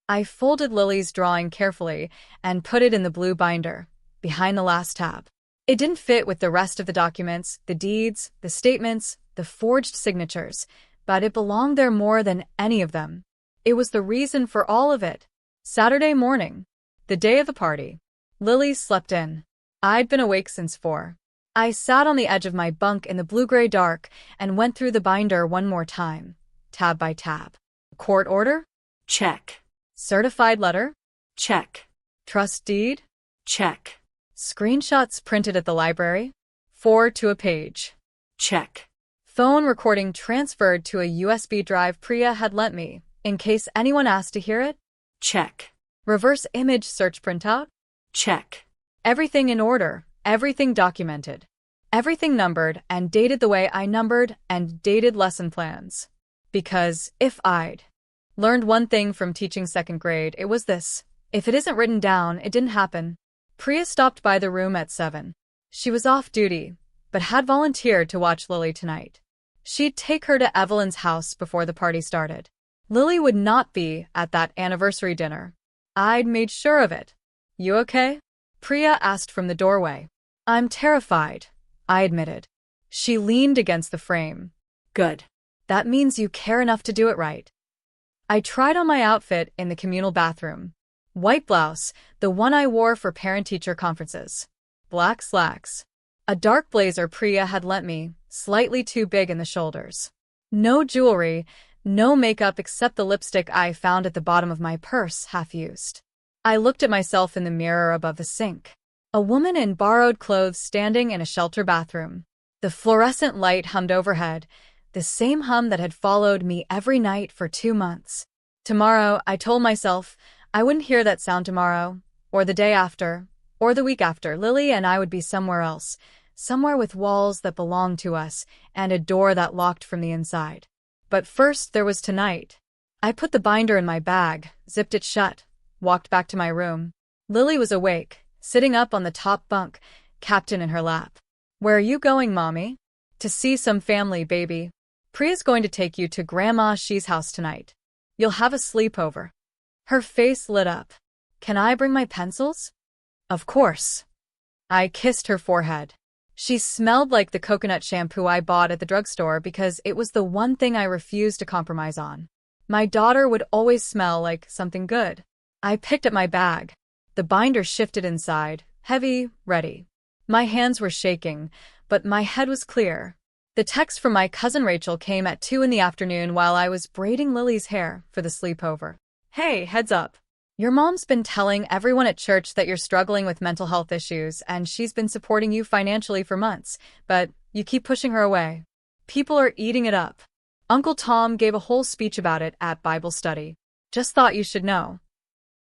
I folded Lily's drawing carefully and put it in the blue binder, behind the last tab. It didn't fit with the rest of the documents, the deeds, the statements, the forged signatures, but it belonged there more than any of them. It was the reason for all of it. Saturday morning, the day of the party. Lily slept in. I'd been awake since 4. I sat on the edge of my bunk in the blue-gray dark and went through the binder one more time, tab by tab. Court order? Check. Certified letter? Check. Trust deed? Check. Screenshots printed at the library? 4 to a page. Check. Phone recording transferred to a USB drive Priya had lent me, in case anyone asked to hear it? Check. Reverse image search printout? Check. Everything in order, everything documented. Everything numbered and dated the way I numbered and dated lesson plans. Because if I'd learned one thing from teaching 2nd grade, it was this. If it isn't written down, it didn't happen. Priya stopped by the room at 7. She was off duty, but had volunteered to watch Lily tonight. She'd take her to Evelyn's house before the party started. Lily would not be at that anniversary dinner. I'd made sure of it. You okay? Priya asked from the doorway. I'm terrified, I admitted. She leaned against the frame. Good. That means you care enough to do it right. I tried on my outfit in the communal bathroom. White blouse, the one I wore for parent-teacher conferences. Black slacks. A dark blazer Priya had lent me, slightly too big in the shoulders. No jewelry, no makeup except the lipstick I found at the bottom of my purse, half-used. I looked at myself in the mirror above the sink. A woman in borrowed clothes standing in a shelter bathroom. The fluorescent light hummed overhead, the same hum that had followed me every night for 2 months. Tomorrow, I told myself, I wouldn't hear that sound tomorrow, or the day after, or the week after. Lily and I would be somewhere else, somewhere with walls that belonged to us and a door that locked from the inside. But first there was tonight. I put the binder in my bag, zipped it shut, walked back to my room. Lily was awake, sitting up on the top bunk, Captain in her lap. Where are you going, Mommy? To see some family, baby. Priya's going to take you to Grandma She's house tonight. You'll have a sleepover. Her face lit up. Can I bring my pencils? Of course. I kissed her forehead. She smelled like the coconut shampoo I bought at the drugstore because it was the one thing I refused to compromise on. My daughter would always smell like something good. I picked up my bag. The binder shifted inside, heavy, ready. My hands were shaking, but my head was clear. The text from my cousin Rachel came at 2 in the afternoon while I was braiding Lily's hair for the sleepover. Hey, heads up. Your mom's been telling everyone at church that you're struggling with mental health issues and she's been supporting you financially for months, but you keep pushing her away. People are eating it up. Uncle Tom gave a whole speech about it at Bible study. Just thought you should know.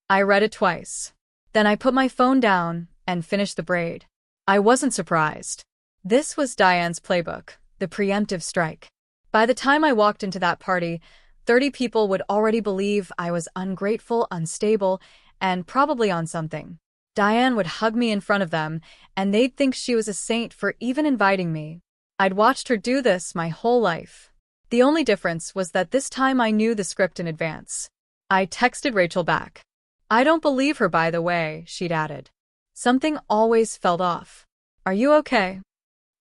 I read it twice. Then I put my phone down and finished the braid. I wasn't surprised. This was Diane's playbook, the preemptive strike. By the time I walked into that party, 30 people would already believe I was ungrateful, unstable, and probably on something. Diane would hug me in front of them, and they'd think she was a saint for even inviting me. I'd watched her do this my whole life. The only difference was that this time I knew the script in advance. I texted Rachel back. "I don't believe her, by the way," she'd added. Something always felt off. "Are you okay?"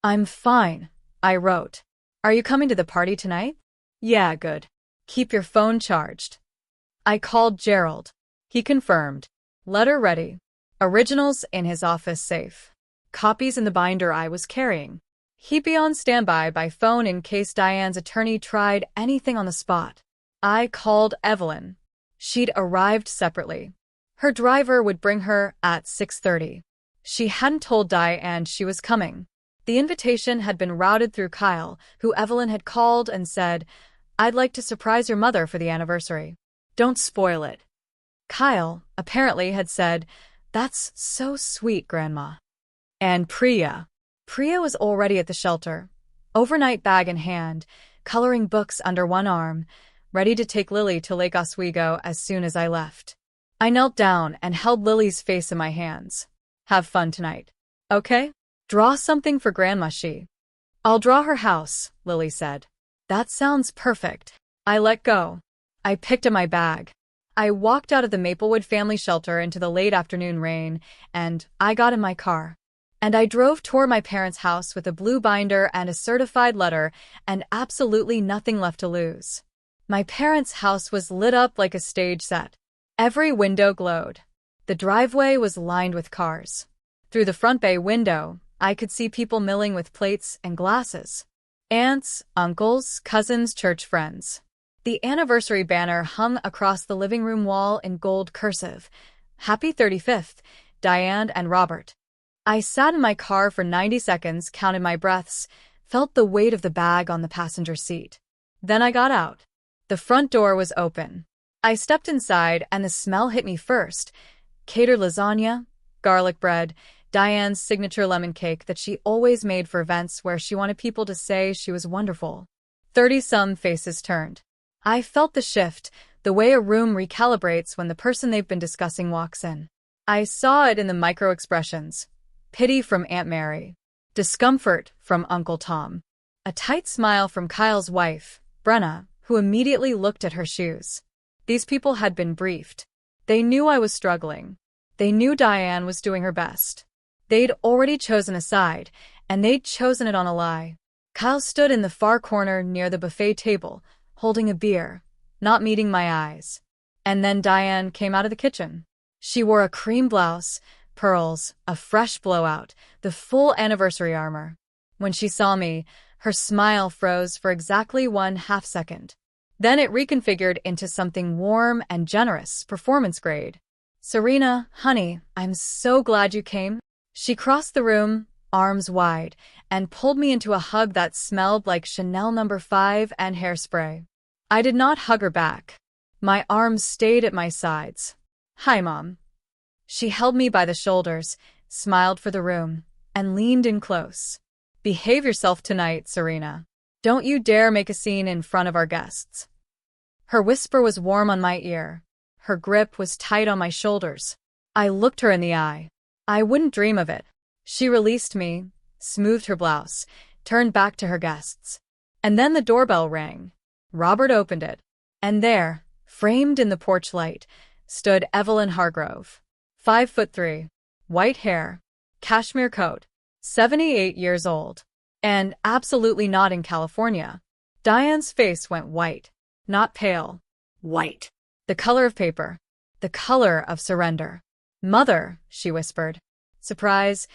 "I'm fine," I wrote. "Are you coming to the party tonight?" "Yeah, good. Keep your phone charged." I called Gerald. He confirmed. Letter ready. Originals in his office safe. Copies in the binder I was carrying. He'd be on standby by phone in case Diane's attorney tried anything on the spot. I called Evelyn. She'd arrived separately. Her driver would bring her at 6:30. She hadn't told Diane she was coming. The invitation had been routed through Kyle, who Evelyn had called and said, "I'd like to surprise your mother for the anniversary. Don't spoil it." Kyle, apparently, had said, "That's so sweet, Grandma." And Priya was already at the shelter, overnight bag in hand, coloring books under one arm, ready to take Lily to Lake Oswego as soon as I left. I knelt down and held Lily's face in my hands. "Have fun tonight. Okay? Draw something for Grandma." "I'll draw her house," Lily said. "That sounds perfect." I let go. I picked up my bag. I walked out of the Maplewood family shelter into the late afternoon rain, and I got in my car. And I drove toward my parents' house with a blue binder and a certified letter and absolutely nothing left to lose. My parents' house was lit up like a stage set. Every window glowed. The driveway was lined with cars. Through the front bay window, I could see people milling with plates and glasses. Aunts, uncles, cousins, church friends. The anniversary banner hung across the living room wall in gold cursive. "Happy 35th, Diane and Robert." I sat in my car for 90 seconds, counted my breaths, felt the weight of the bag on the passenger seat. Then I got out. The front door was open. I stepped inside and the smell hit me first. Catered lasagna, garlic bread, Diane's signature lemon cake that she always made for events where she wanted people to say she was wonderful. 30-some faces turned. I felt the shift, the way a room recalibrates when the person they've been discussing walks in. I saw it in the micro-expressions. Pity from Aunt Mary. Discomfort from Uncle Tom. A tight smile from Kyle's wife, Brenna, who immediately looked at her shoes. These people had been briefed. They knew I was struggling. They knew Diane was doing her best. They'd already chosen a side, and they'd chosen it on a lie. Kyle stood in the far corner near the buffet table, holding a beer, not meeting my eyes. And then Diane came out of the kitchen. She wore a cream blouse, pearls, a fresh blowout, the full anniversary armor. When she saw me, her smile froze for exactly 1/2 second. Then it reconfigured into something warm and generous, performance grade. "Serena, honey, I'm so glad you came." She crossed the room, arms wide, and pulled me into a hug that smelled like Chanel No. 5 and hairspray. I did not hug her back. My arms stayed at my sides. "Hi, Mom." She held me by the shoulders, smiled for the room, and leaned in close. "Behave yourself tonight, Serena. Don't you dare make a scene in front of our guests." Her whisper was warm on my ear. Her grip was tight on my shoulders. I looked her in the eye. I wouldn't dream of it. She released me, smoothed her blouse, turned back to her guests. And then the doorbell rang. Robert opened it. And there, framed in the porch light, stood Evelyn Hargrove. 5'3", white hair, cashmere coat, 78 years old. And absolutely not in California. Diane's face went white, not pale. White. The color of paper. The color of surrender. "Mother," she whispered. "Surprise,"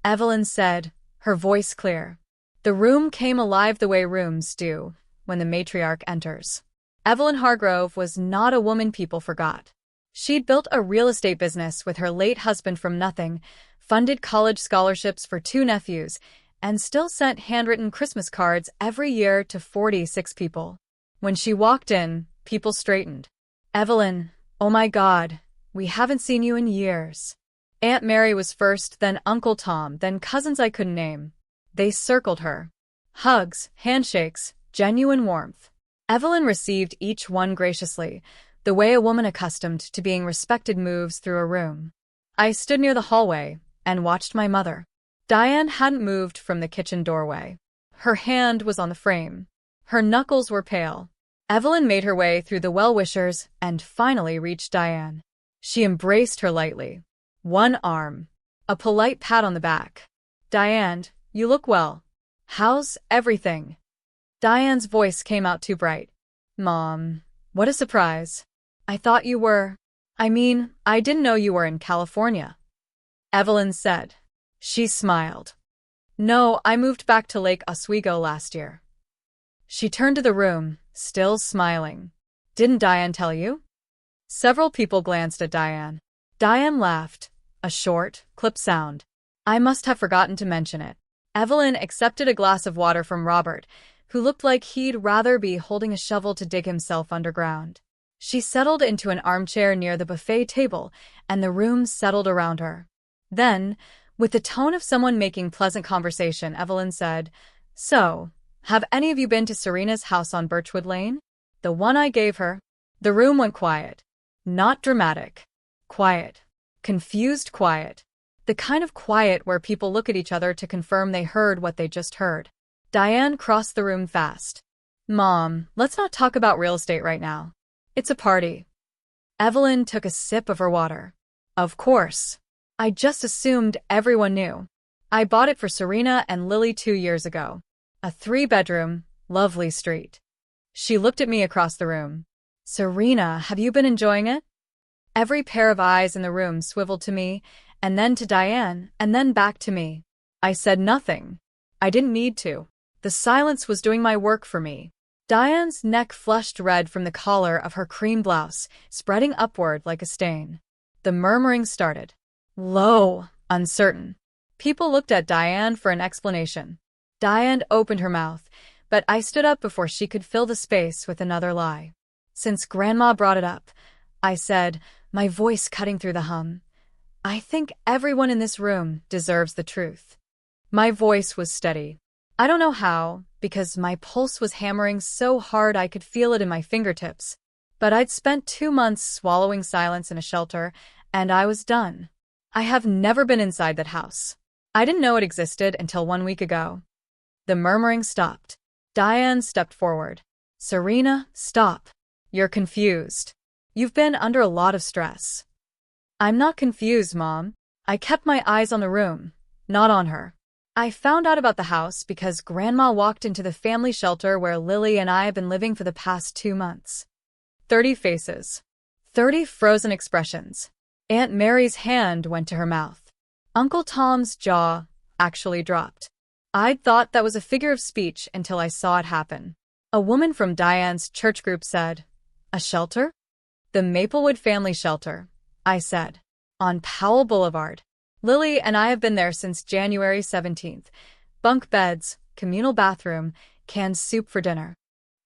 Evelyn said, her voice clear. The room came alive the way rooms do when the matriarch enters. Evelyn Hargrove was not a woman people forgot. She'd built a real estate business with her late husband from nothing, funded college scholarships for 2 nephews, and still sent handwritten Christmas cards every year to 46 people. When she walked in, people straightened. "Evelyn, oh my God, we haven't seen you in years." Aunt Mary was first, then Uncle Tom, then cousins I couldn't name. They circled her. Hugs, handshakes, genuine warmth. Evelyn received each one graciously, the way a woman accustomed to being respected moves through a room. I stood near the hallway and watched my mother. Diane hadn't moved from the kitchen doorway. Her hand was on the frame. Her knuckles were pale. Evelyn made her way through the well-wishers and finally reached Diane. She embraced her lightly. One arm. A polite pat on the back. "Diane, you look well. How's everything?" Diane's voice came out too bright. "Mom, what a surprise. I thought you were… I didn't know you were in California," Evelyn said. She smiled. "No, I moved back to Lake Oswego last year." She turned to the room, still smiling. "Didn't Diane tell you?" Several people glanced at Diane. Diane laughed, a short, clipped sound. "I must have forgotten to mention it." Evelyn accepted a glass of water from Robert, who looked like he'd rather be holding a shovel to dig himself underground. She settled into an armchair near the buffet table, and the room settled around her. Then, with the tone of someone making pleasant conversation, Evelyn said, "So, have any of you been to Serena's house on Birchwood Lane? The one I gave her?" The room went quiet. Not dramatic. Quiet. Confused quiet. The kind of quiet where people look at each other to confirm they heard what they just heard. Diane crossed the room fast. "Mom, let's not talk about real estate right now. It's a party." Evelyn took a sip of her water. "Of course. I just assumed everyone knew. I bought it for Serena and Lily 2 years ago. A 3-bedroom, lovely street." She looked at me across the room. "Serena, have you been enjoying it?" Every pair of eyes in the room swiveled to me, and then to Diane, and then back to me. I said nothing. I didn't need to. The silence was doing my work for me. Diane's neck flushed red from the collar of her cream blouse, spreading upward like a stain. The murmuring started. Low, uncertain. People looked at Diane for an explanation. Diane opened her mouth, but I stood up before she could fill the space with another lie. "Since Grandma brought it up," I said, my voice cutting through the hum, "I think everyone in this room deserves the truth." My voice was steady. I don't know how, because my pulse was hammering so hard I could feel it in my fingertips. But I'd spent 2 months swallowing silence in a shelter, and I was done. I have never been inside that house. I didn't know it existed until 1 week ago. The murmuring stopped. Diane stepped forward. "Serena, stop. You're confused. You've been under a lot of stress." "I'm not confused, Mom. I kept my eyes on the room, not on her. I found out about the house because Grandma walked into the family shelter where Lily and I have been living for the past 2 months. 30 faces. 30 frozen expressions. Aunt Mary's hand went to her mouth. Uncle Tom's jaw actually dropped. I'd thought that was a figure of speech until I saw it happen. A woman from Diane's church group said, "A shelter?" "The Maplewood Family Shelter," I said. "On Powell Boulevard. Lily and I have been there since January 17th. Bunk beds, communal bathroom, canned soup for dinner."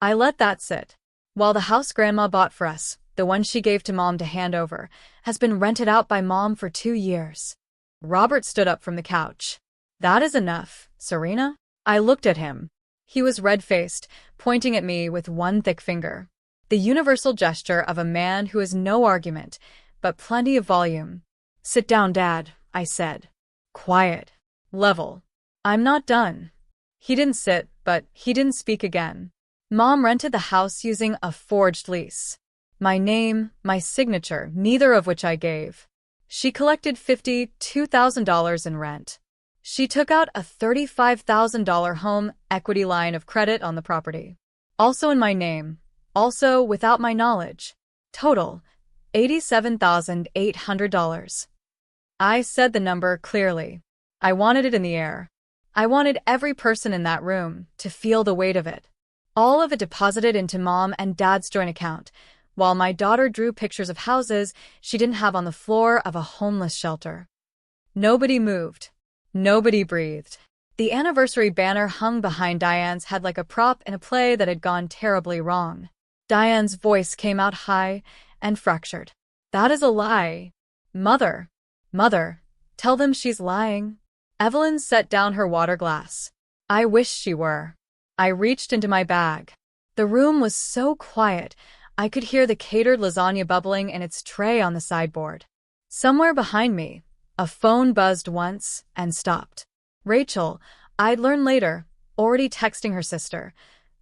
I let that sit. While the house Grandma bought for us, the one she gave to Mom to hand over, has been rented out by Mom for 2 years. Robert stood up from the couch. "That is enough, Serena." I looked at him. He was red-faced, pointing at me with one thick finger. The universal gesture of a man who has no argument, but plenty of volume. "Sit down, Dad," I said. Quiet. Level. "I'm not done." He didn't sit, but he didn't speak again. Mom rented the house using a forged lease. My name, my signature, neither of which I gave. She collected $52,000 in rent. She took out a $35,000 home equity line of credit on the property. Also in my name. Also without my knowledge. Total, $87,800. I said the number clearly. I wanted it in the air. I wanted every person in that room to feel the weight of it. All of it deposited into Mom and Dad's joint account, while my daughter drew pictures of houses she didn't have on the floor of a homeless shelter. Nobody moved. Nobody breathed. The anniversary banner hung behind Diane's head like a prop in a play that had gone terribly wrong. Diane's voice came out high and fractured. "That is a lie. Mother. Mother, tell them she's lying." Evelyn set down her water glass. I wish she were. I reached into my bag. The room was so quiet, I could hear the catered lasagna bubbling in its tray on the sideboard. Somewhere behind me, a phone buzzed once and stopped. Rachel, I'd learn later, already texting her sister.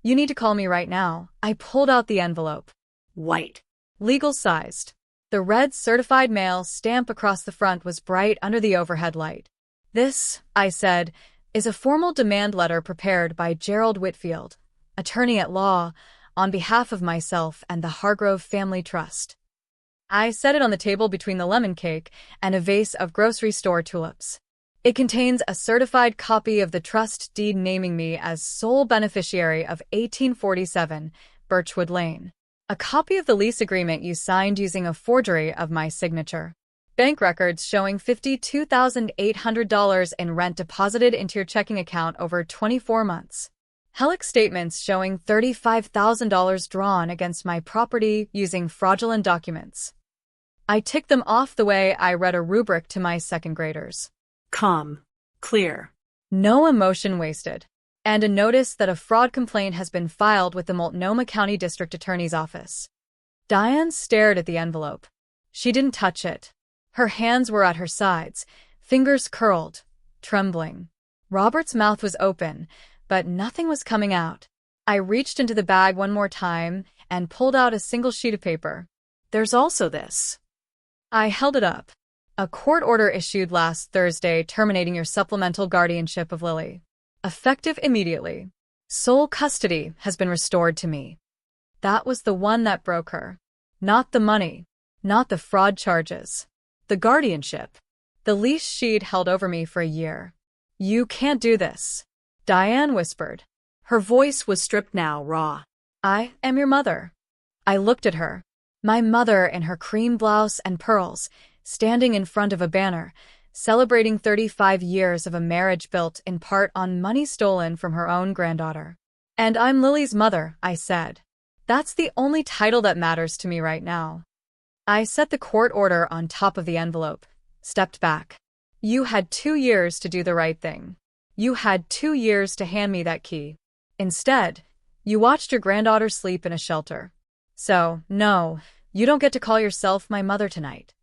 You need to call me right now. I pulled out the envelope. White. Legal sized. The red certified mail stamp across the front was bright under the overhead light. This, I said, is a formal demand letter prepared by Gerald Whitfield, attorney at law, on behalf of myself and the Hargrove Family Trust. I set it on the table between the lemon cake and a vase of grocery store tulips. It contains a certified copy of the trust deed naming me as sole beneficiary of 1847 Birchwood Lane. A copy of the lease agreement you signed using a forgery of my signature. Bank records showing $52,800 in rent deposited into your checking account over 24 months. Helix statements showing $35,000 drawn against my property using fraudulent documents. I ticked them off the way I read a rubric to my second graders. Calm. Clear. No emotion wasted. And a notice that a fraud complaint has been filed with the Multnomah County District Attorney's Office. Diane stared at the envelope. She didn't touch it. Her hands were at her sides, fingers curled, trembling. Robert's mouth was open, but nothing was coming out. I reached into the bag one more time and pulled out a single sheet of paper. There's also this. I held it up. A court order issued last Thursday terminating your supplemental guardianship of Lily. Effective immediately. Sole custody has been restored to me. That was the one that broke her. Not the money. Not the fraud charges. The guardianship. The lease she'd held over me for a year. You can't do this, Diane whispered. Her voice was stripped now, raw. I am your mother. I looked at her. My mother in her cream blouse and pearls, standing in front of a banner, celebrating 35 years of a marriage built in part on money stolen from her own granddaughter. And I'm Lily's mother, I said. That's the only title that matters to me right now. I set the court order on top of the envelope, stepped back. You had 2 years to do the right thing. You had 2 years to hand me that key. Instead, you watched your granddaughter sleep in a shelter. So, no, you don't get to call yourself my mother tonight.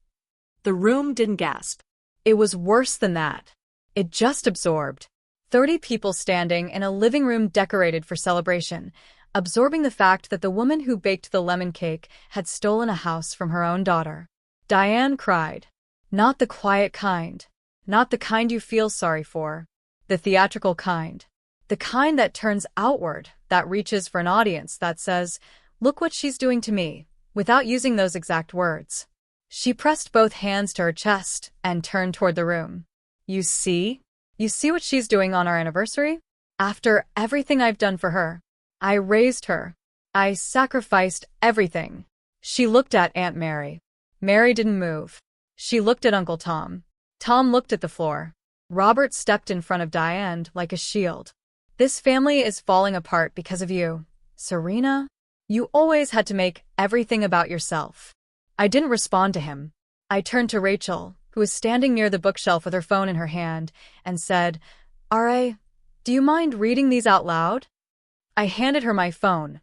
The room didn't gasp. It was worse than that. It just absorbed. 30 people standing in a living room decorated for celebration, absorbing the fact that the woman who baked the lemon cake had stolen a house from her own daughter. Diane cried. Not the quiet kind. Not the kind you feel sorry for. The theatrical kind. The kind that turns outward, that reaches for an audience, that says, "Look what she's doing to me," without using those exact words. She pressed both hands to her chest and turned toward the room. You see? You see what she's doing on our anniversary? After everything I've done for her. I raised her. I sacrificed everything. She looked at Aunt Mary. Mary didn't move. She looked at Uncle Tom. Tom looked at the floor. Robert stepped in front of Diane like a shield. This family is falling apart because of you. Serena, you always had to make everything about yourself. I didn't respond to him. I turned to Rachel, who was standing near the bookshelf with her phone in her hand, and said, "R.A., do you mind reading these out loud?" I handed her my phone,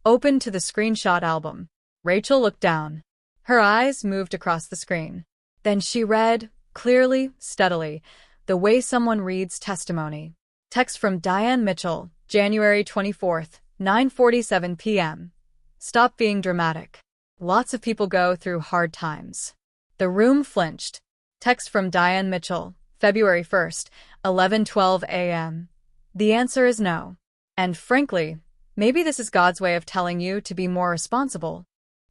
opened to the screenshot album. Rachel looked down. Her eyes moved across the screen. Then she read, clearly, steadily, the way someone reads testimony. Text from Diane Mitchell, January 24th, 9:47 p.m. Stop being dramatic. Lots of people go through hard times. The room flinched. Text from Diane Mitchell, February 1st, 11:12 a.m. The answer is no. And frankly, maybe this is God's way of telling you to be more responsible.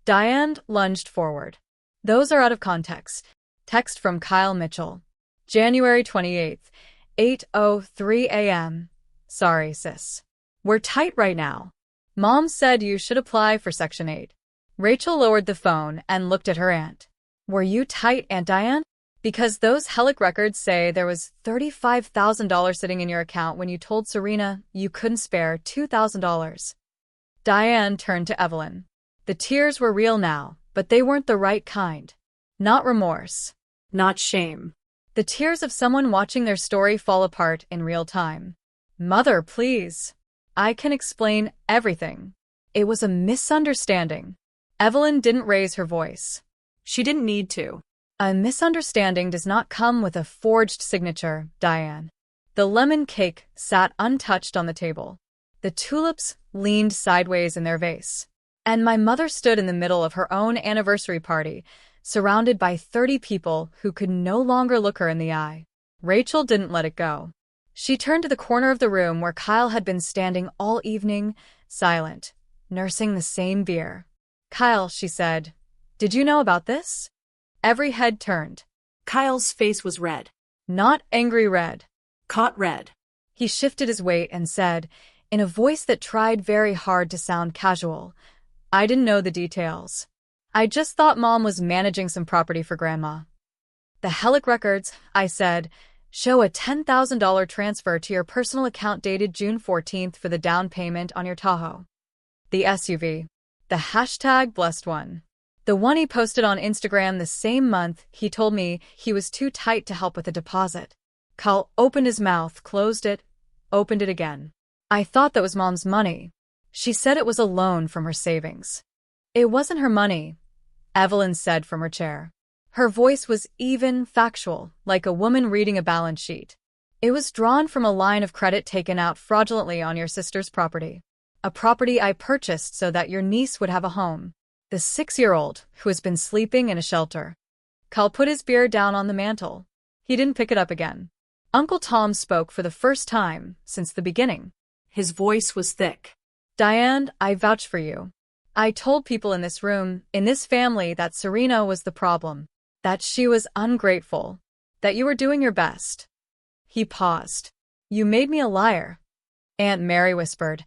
Diane lunged forward. Those are out of context. Text from Kyle Mitchell, January 28th, 8:03 a.m. Sorry, sis. We're tight right now. Mom said you should apply for Section 8. Rachel lowered the phone and looked at her aunt. Were you tight, Aunt Diane? Because those Helix records say there was $35,000 sitting in your account when you told Serena you couldn't spare $2,000. Diane turned to Evelyn. The tears were real now, but they weren't the right kind. Not remorse. Not shame. The tears of someone watching their story fall apart in real time. Mother, please. I can explain everything. It was a misunderstanding. Evelyn didn't raise her voice. She didn't need to. A misunderstanding does not come with a forged signature, Diane. The lemon cake sat untouched on the table. The tulips leaned sideways in their vase. And my mother stood in the middle of her own anniversary party, surrounded by 30 people who could no longer look her in the eye. Rachel didn't let it go. She turned to the corner of the room where Kyle had been standing all evening, silent, nursing the same beer. "Kyle," she said, "did you know about this?" Every head turned. Kyle's face was red. Not angry red. Caught red. He shifted his weight and said, in a voice that tried very hard to sound casual, "I didn't know the details. I just thought Mom was managing some property for Grandma." "The Hellick records," I said, "show a $10,000 transfer to your personal account dated June 14th for the down payment on your Tahoe." The SUV. The hashtag blessed one. The one he posted on Instagram the same month he told me he was too tight to help with the deposit. Kyle opened his mouth, closed it, opened it again. "I thought that was Mom's money. She said it was a loan from her savings." "It wasn't her money," Evelyn said from her chair. Her voice was even, factual, like a woman reading a balance sheet. "It was drawn from a line of credit taken out fraudulently on your sister's property. A property I purchased so that your niece would have a home. The 6-year-old who has been sleeping in a shelter." Kyle put his beer down on the mantel. He didn't pick it up again. Uncle Tom spoke for the first time since the beginning. His voice was thick. "Diane, I vouch for you. I told people in this room, in this family, that Serena was the problem, that she was ungrateful, that you were doing your best." He paused. "You made me a liar." Aunt Mary whispered,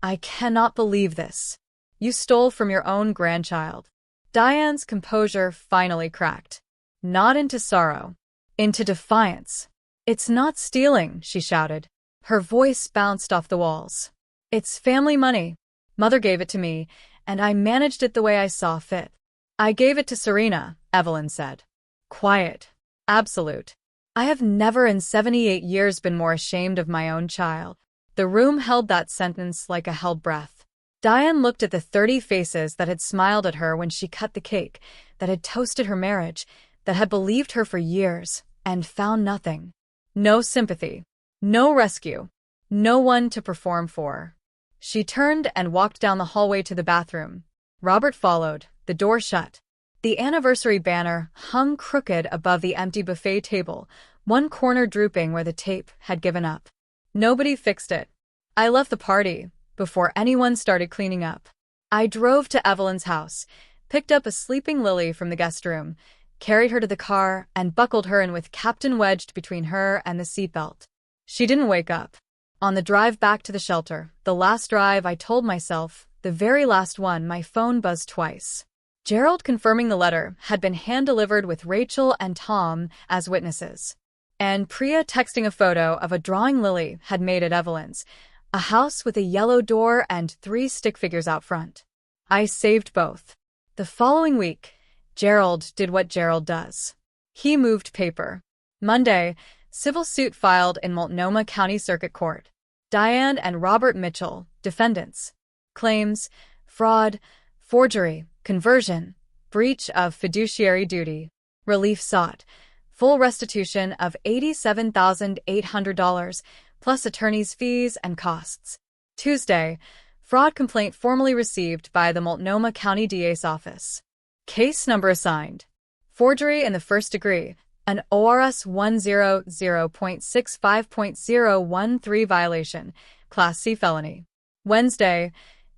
"I cannot believe this. You stole from your own grandchild." Diane's composure finally cracked. Not into sorrow, into defiance. "It's not stealing," she shouted. Her voice bounced off the walls. "It's family money. Mother gave it to me, and I managed it the way I saw fit." "I gave it to Serena," Evelyn said. Quiet. Absolute. "I have never in 78 years been more ashamed of my own child." The room held that sentence like a held breath. Diane looked at the 30 faces that had smiled at her when she cut the cake, that had toasted her marriage, that had believed her for years, and found nothing. No sympathy. No rescue. No one to perform for. She turned and walked down the hallway to the bathroom. Robert followed, the door shut. The anniversary banner hung crooked above the empty buffet table, one corner drooping where the tape had given up. Nobody fixed it. I left the party before anyone started cleaning up. I drove to Evelyn's house, picked up a sleeping Lily from the guest room, carried her to the car, and buckled her in with Captain wedged between her and the seatbelt. She didn't wake up. On the drive back to the shelter, the last drive, I told myself, the very last one, my phone buzzed twice. Gerald confirming the letter had been hand-delivered with Rachel and Tom as witnesses. And Priya texting a photo of a drawing Lily had made at Evelyn's, a house with a yellow door and 3 stick figures out front. I saved both. The following week, Gerald did what Gerald does. He moved paper. Monday, civil suit filed in Multnomah County Circuit Court. Diane and Robert Mitchell, defendants. Claims: fraud, forgery, conversion, breach of fiduciary duty. Relief sought: full restitution of $87,800, plus attorney's fees and costs. Tuesday, fraud complaint formally received by the Multnomah County DA's office. Case number assigned: forgery in the first degree, an ORS 100.65.013 violation, Class C felony. Wednesday,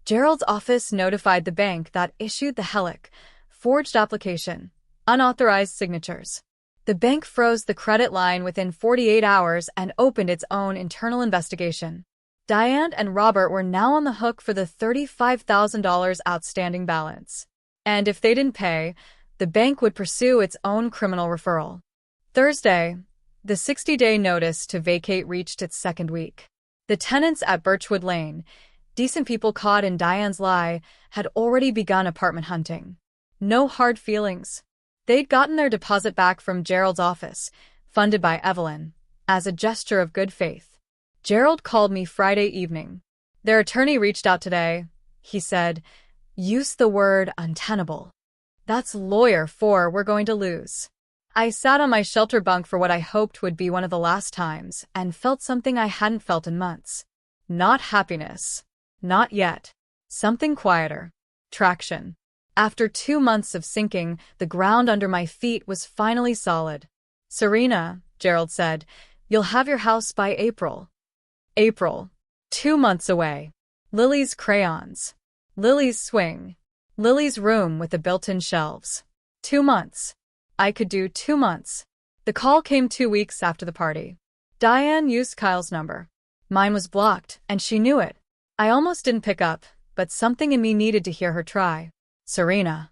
Gerald's office notified the bank that issued the Hellick forged application, unauthorized signatures. The bank froze the credit line within 48 hours and opened its own internal investigation. Diane and Robert were now on the hook for the $35,000 outstanding balance. And if they didn't pay, the bank would pursue its own criminal referral. Thursday, the 60-day notice to vacate reached its second week. The tenants at Birchwood Lane, decent people caught in Diane's lie, had already begun apartment hunting. No hard feelings. They'd gotten their deposit back from Gerald's office, funded by Evelyn, as a gesture of good faith. Gerald called me Friday evening. "Their attorney reached out today," he said. "Use the word untenable. That's lawyer 4 we're going to lose." I sat on my shelter bunk for what I hoped would be one of the last times and felt something I hadn't felt in months. Not happiness. Not yet. Something quieter. Traction. After 2 months of sinking, the ground under my feet was finally solid. "Serena," Gerald said, "you'll have your house by April." April. 2 months away. Lily's crayons. Lily's swing. Lily's room with the built-in shelves. 2 months. I could do 2 months. The call came 2 weeks after the party. Diane used Kyle's number. Mine was blocked, and she knew it. I almost didn't pick up, but something in me needed to hear her try. "Serena."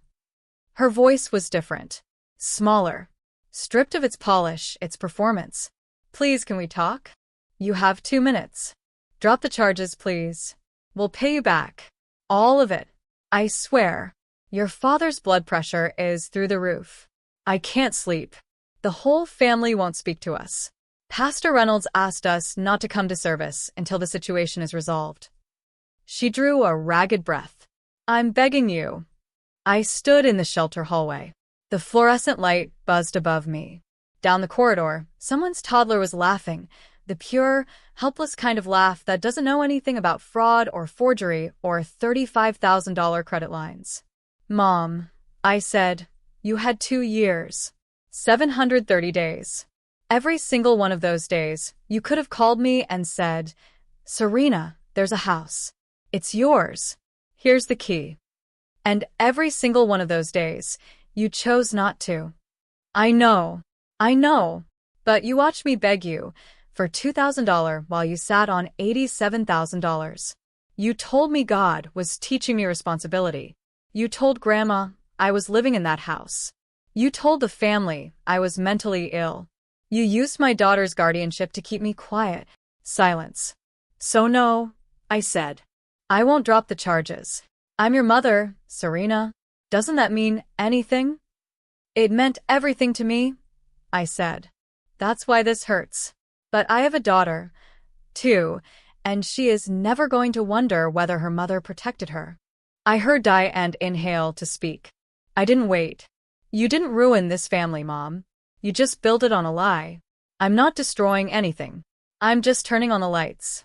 Her voice was different. Smaller. Stripped of its polish, its performance. "Please, can we talk? You have 2 minutes. Drop the charges, please. We'll pay you back. All of it. I swear. Your father's blood pressure is through the roof. I can't sleep. The whole family won't speak to us. Pastor Reynolds asked us not to come to service until the situation is resolved." She drew a ragged breath. "I'm begging you." I stood in the shelter hallway. The fluorescent light buzzed above me. Down the corridor, someone's toddler was laughing, the pure, helpless kind of laugh that doesn't know anything about fraud or forgery or $35,000 credit lines. "Mom," I said, "you had 2 years. 730 days. Every single one of those days, you could have called me and said, 'Serena, there's a house. It's yours. Here's the key.' And every single one of those days, you chose not to. I know, but you watched me beg you for $2,000 while you sat on $87,000. You told me God was teaching me responsibility. You told Grandma I was living in that house. You told the family I was mentally ill. You used my daughter's guardianship to keep me quiet." Silence. "So no," I said. "I won't drop the charges. I'm your mother, Serena. Doesn't that mean anything?" "It meant everything to me," I said. "That's why this hurts. But I have a daughter, too, and she is never going to wonder whether her mother protected her." I heard Diane inhale to speak. "I didn't wait. You didn't ruin this family, Mom. You just built it on a lie. I'm not destroying anything. I'm just turning on the lights."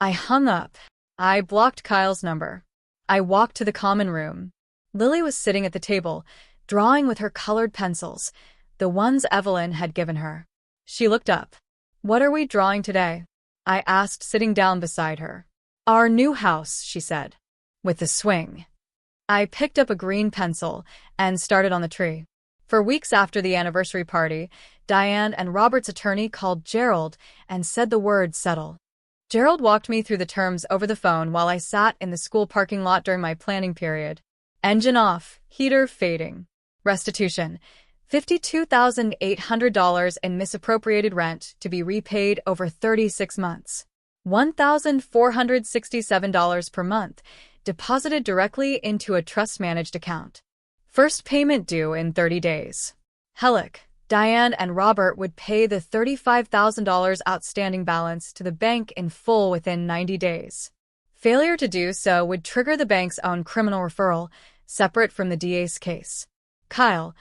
I hung up. I blocked Kyle's number. I walked to the common room. Lily was sitting at the table, drawing with her colored pencils, the ones Evelyn had given her. She looked up. "What are we drawing today?" I asked, sitting down beside her. "Our new house," she said, with a swing. I picked up a green pencil and started on the tree. For weeks after the anniversary party, Diane and Robert's attorney called Gerald and said the word settle. Gerald walked me through the terms over the phone while I sat in the school parking lot during my planning period. Engine off, heater fading. Restitution: $52,800 in misappropriated rent to be repaid over 36 months. $1,467 per month, deposited directly into a trust-managed account. First payment due in 30 days. Hellick, Diane and Robert would pay the $35,000 outstanding balance to the bank in full within 90 days. Failure to do so would trigger the bank's own criminal referral, separate from the DA's case. Kyle,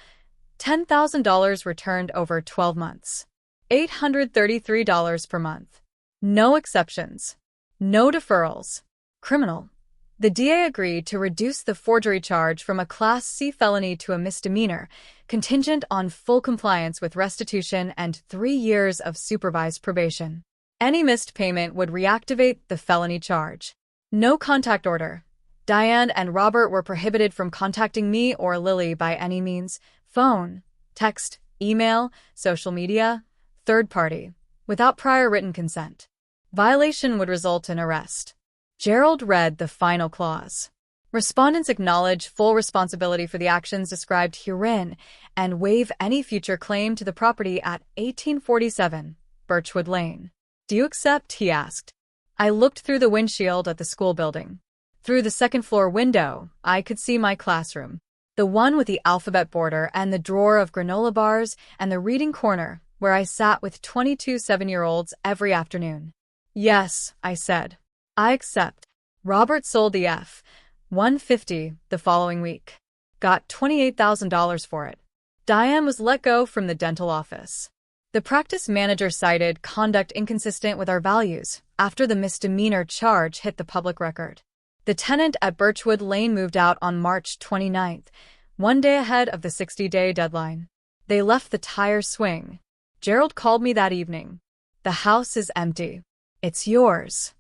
$10,000 returned over 12 months. $833 per month. No exceptions. No deferrals. Criminal. The DA agreed to reduce the forgery charge from a Class C felony to a misdemeanor, contingent on full compliance with restitution and 3 years of supervised probation. Any missed payment would reactivate the felony charge. No contact order. Diane and Robert were prohibited from contacting me or Lily by any means: phone, text, email, social media, third party, without prior written consent. Violation would result in arrest. Gerald read the final clause. Respondents acknowledge full responsibility for the actions described herein and waive any future claim to the property at 1847 Birchwood Lane. "Do you accept?" he asked. I looked through the windshield at the school building. Through the second-floor window, I could see my classroom, the one with the alphabet border and the drawer of granola bars and the reading corner where I sat with 22 7-year-olds every afternoon. "Yes," I said. "I accept." Robert sold the F-150 the following week. Got $28,000 for it. Diane was let go from the dental office. The practice manager cited conduct inconsistent with our values after the misdemeanor charge hit the public record. The tenant at Birchwood Lane moved out on March 29th, one day ahead of the 60-day deadline. They left the tire swing. Gerald called me that evening. The house is empty. It's yours.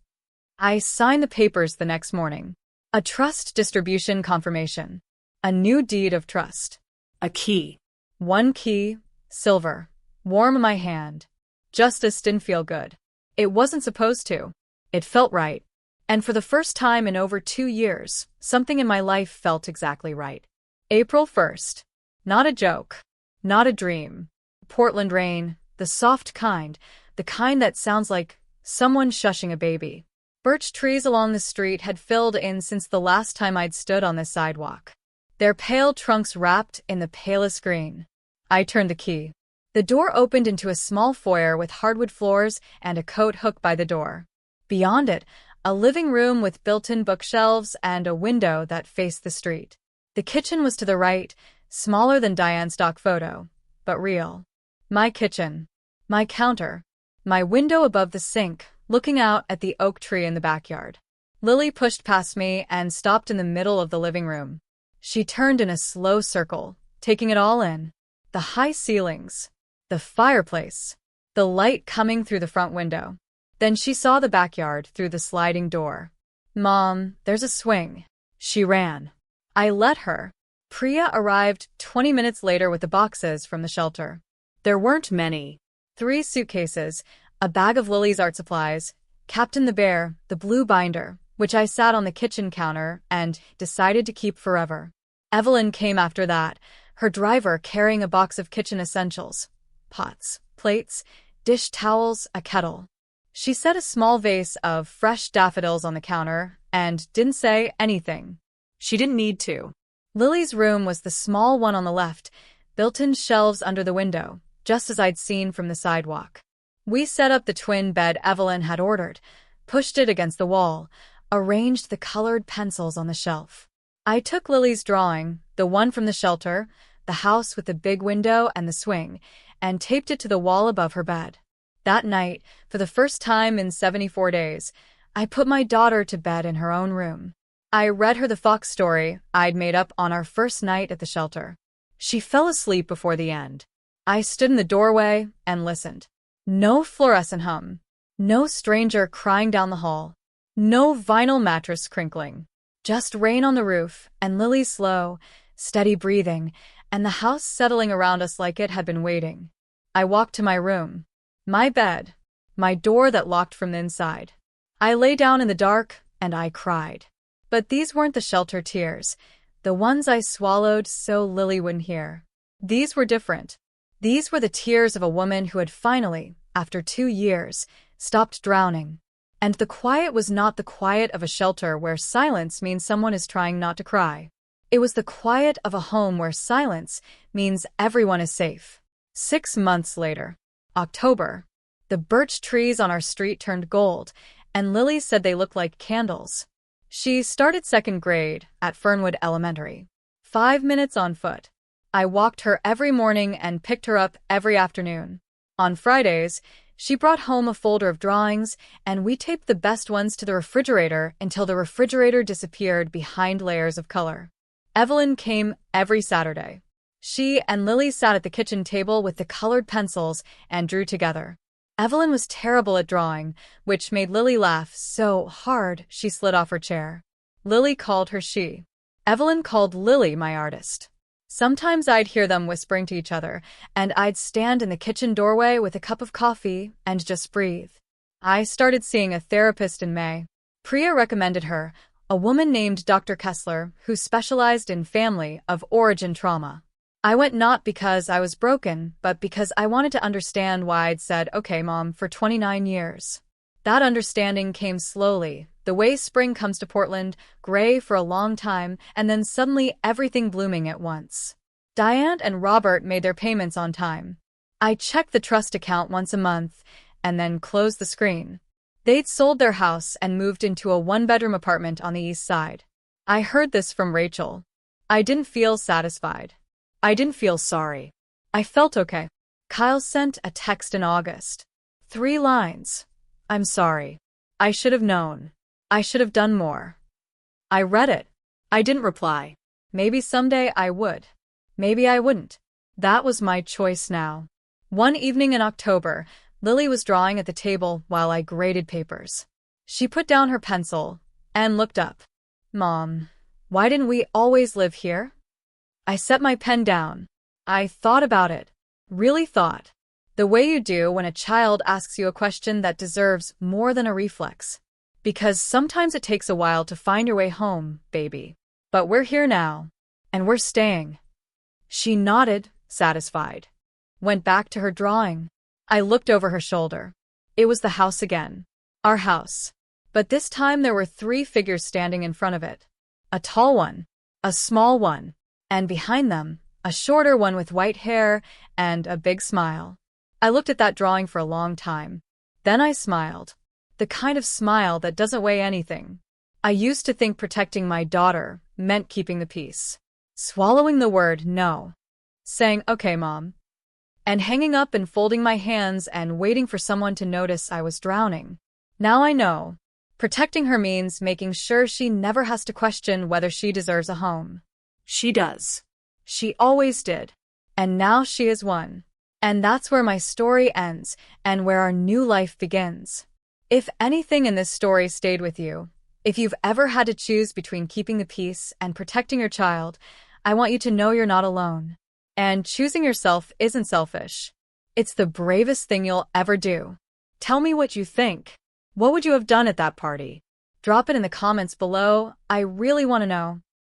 I signed the papers the next morning. A trust distribution confirmation. A new deed of trust. A key. One key, silver, warm in my hand. Justice didn't feel good. It wasn't supposed to. It felt right. And for the first time in over 2 years, something in my life felt exactly right. April 1st. Not a joke. Not a dream. Portland rain, the soft kind, the kind that sounds like someone shushing a baby. Birch trees along the street had filled in since the last time I'd stood on the sidewalk. Their pale trunks wrapped in the palest green. I turned the key. The door opened into a small foyer with hardwood floors and a coat hook by the door. Beyond it, a living room with built-in bookshelves and a window that faced the street. The kitchen was to the right, smaller than Diane's stock photo, but real. My kitchen. My counter. My window above the sink, looking out at the oak tree in the backyard. Lily pushed past me and stopped in the middle of the living room. She turned in a slow circle, taking it all in. The high ceilings. The fireplace. The light coming through the front window. Then she saw the backyard through the sliding door. "Mom, there's a swing." She ran. I let her. Priya arrived 20 minutes later with the boxes from the shelter. There weren't many. 3 suitcases, a bag of Lily's art supplies, Captain the Bear, the blue binder, which I sat on the kitchen counter and decided to keep forever. Evelyn came after that, her driver carrying a box of kitchen essentials. Pots, plates, dish towels, a kettle. She set a small vase of fresh daffodils on the counter and didn't say anything. She didn't need to. Lily's room was the small one on the left, built-in shelves under the window, just as I'd seen from the sidewalk. We set up the twin bed Evelyn had ordered, pushed it against the wall, arranged the colored pencils on the shelf. I took Lily's drawing, the one from the shelter, the house with the big window and the swing, and taped it to the wall above her bed. That night, for the first time in 74 days, I put my daughter to bed in her own room. I read her the fox story I'd made up on our first night at the shelter. She fell asleep before the end. I stood in the doorway and listened. No fluorescent hum. No stranger crying down the hall. No vinyl mattress crinkling. Just rain on the roof and Lily's slow, steady breathing, and the house settling around us like it had been waiting. I walked to my room. My bed. My door that locked from the inside. I lay down in the dark and I cried. But these weren't the shelter tears, the ones I swallowed so Lily wouldn't hear. These were different. These were the tears of a woman who had finally, after 2 years, stopped drowning. And the quiet was not the quiet of a shelter where silence means someone is trying not to cry. It was the quiet of a home where silence means everyone is safe. 6 months later. October. The birch trees on our street turned gold, and Lily said they looked like candles. She started 2nd grade at Fernwood Elementary. 5 minutes on foot. I walked her every morning and picked her up every afternoon. On Fridays, she brought home a folder of drawings, and we taped the best ones to the refrigerator until the refrigerator disappeared behind layers of color. Evelyn came every Saturday. She and Lily sat at the kitchen table with the colored pencils and drew together. Evelyn was terrible at drawing, which made Lily laugh so hard she slid off her chair. Lily called her she. Evelyn called Lily my artist. Sometimes I'd hear them whispering to each other, and I'd stand in the kitchen doorway with a cup of coffee and just breathe. I started seeing a therapist in May. Priya recommended her, a woman named Dr. Kessler, who specialized in family of origin trauma. I went not because I was broken, but because I wanted to understand why I'd said, "Okay, Mom," for 29 years. That understanding came slowly, the way spring comes to Portland, gray for a long time, and then suddenly everything blooming at once. Diane and Robert made their payments on time. I checked the trust account once a month, and then closed the screen. They'd sold their house and moved into a 1-bedroom apartment on the east side. I heard this from Rachel. I didn't feel satisfied. I didn't feel sorry. I felt okay. Kyle sent a text in August. 3 lines. I'm sorry. I should have known. I should have done more. I read it. I didn't reply. Maybe someday I would. Maybe I wouldn't. That was my choice now. One evening in October, Lily was drawing at the table while I graded papers. She put down her pencil and looked up. Mom, why didn't we always live here? I set my pen down. I thought about it. Really thought. The way you do when a child asks you a question that deserves more than a reflex. Because sometimes it takes a while to find your way home, baby. But we're here now. And we're staying. She nodded, satisfied. Went back to her drawing. I looked over her shoulder. It was the house again. Our house. But this time there were 3 figures standing in front of it. A tall one. A small one. And behind them, a shorter one with white hair and a big smile. I looked at that drawing for a long time. Then I smiled. The kind of smile that doesn't weigh anything. I used to think protecting my daughter meant keeping the peace. Swallowing the word no. Saying, okay, Mom. And hanging up and folding my hands and waiting for someone to notice I was drowning. Now I know. Protecting her means making sure she never has to question whether she deserves a home. She does. She always did. And now she is one. And that's where my story ends and where our new life begins. If anything in this story stayed with you, if you've ever had to choose between keeping the peace and protecting your child, I want you to know you're not alone. And choosing yourself isn't selfish. It's the bravest thing you'll ever do. Tell me what you think. What would you have done at that party? Drop it in the comments below. I really want to know.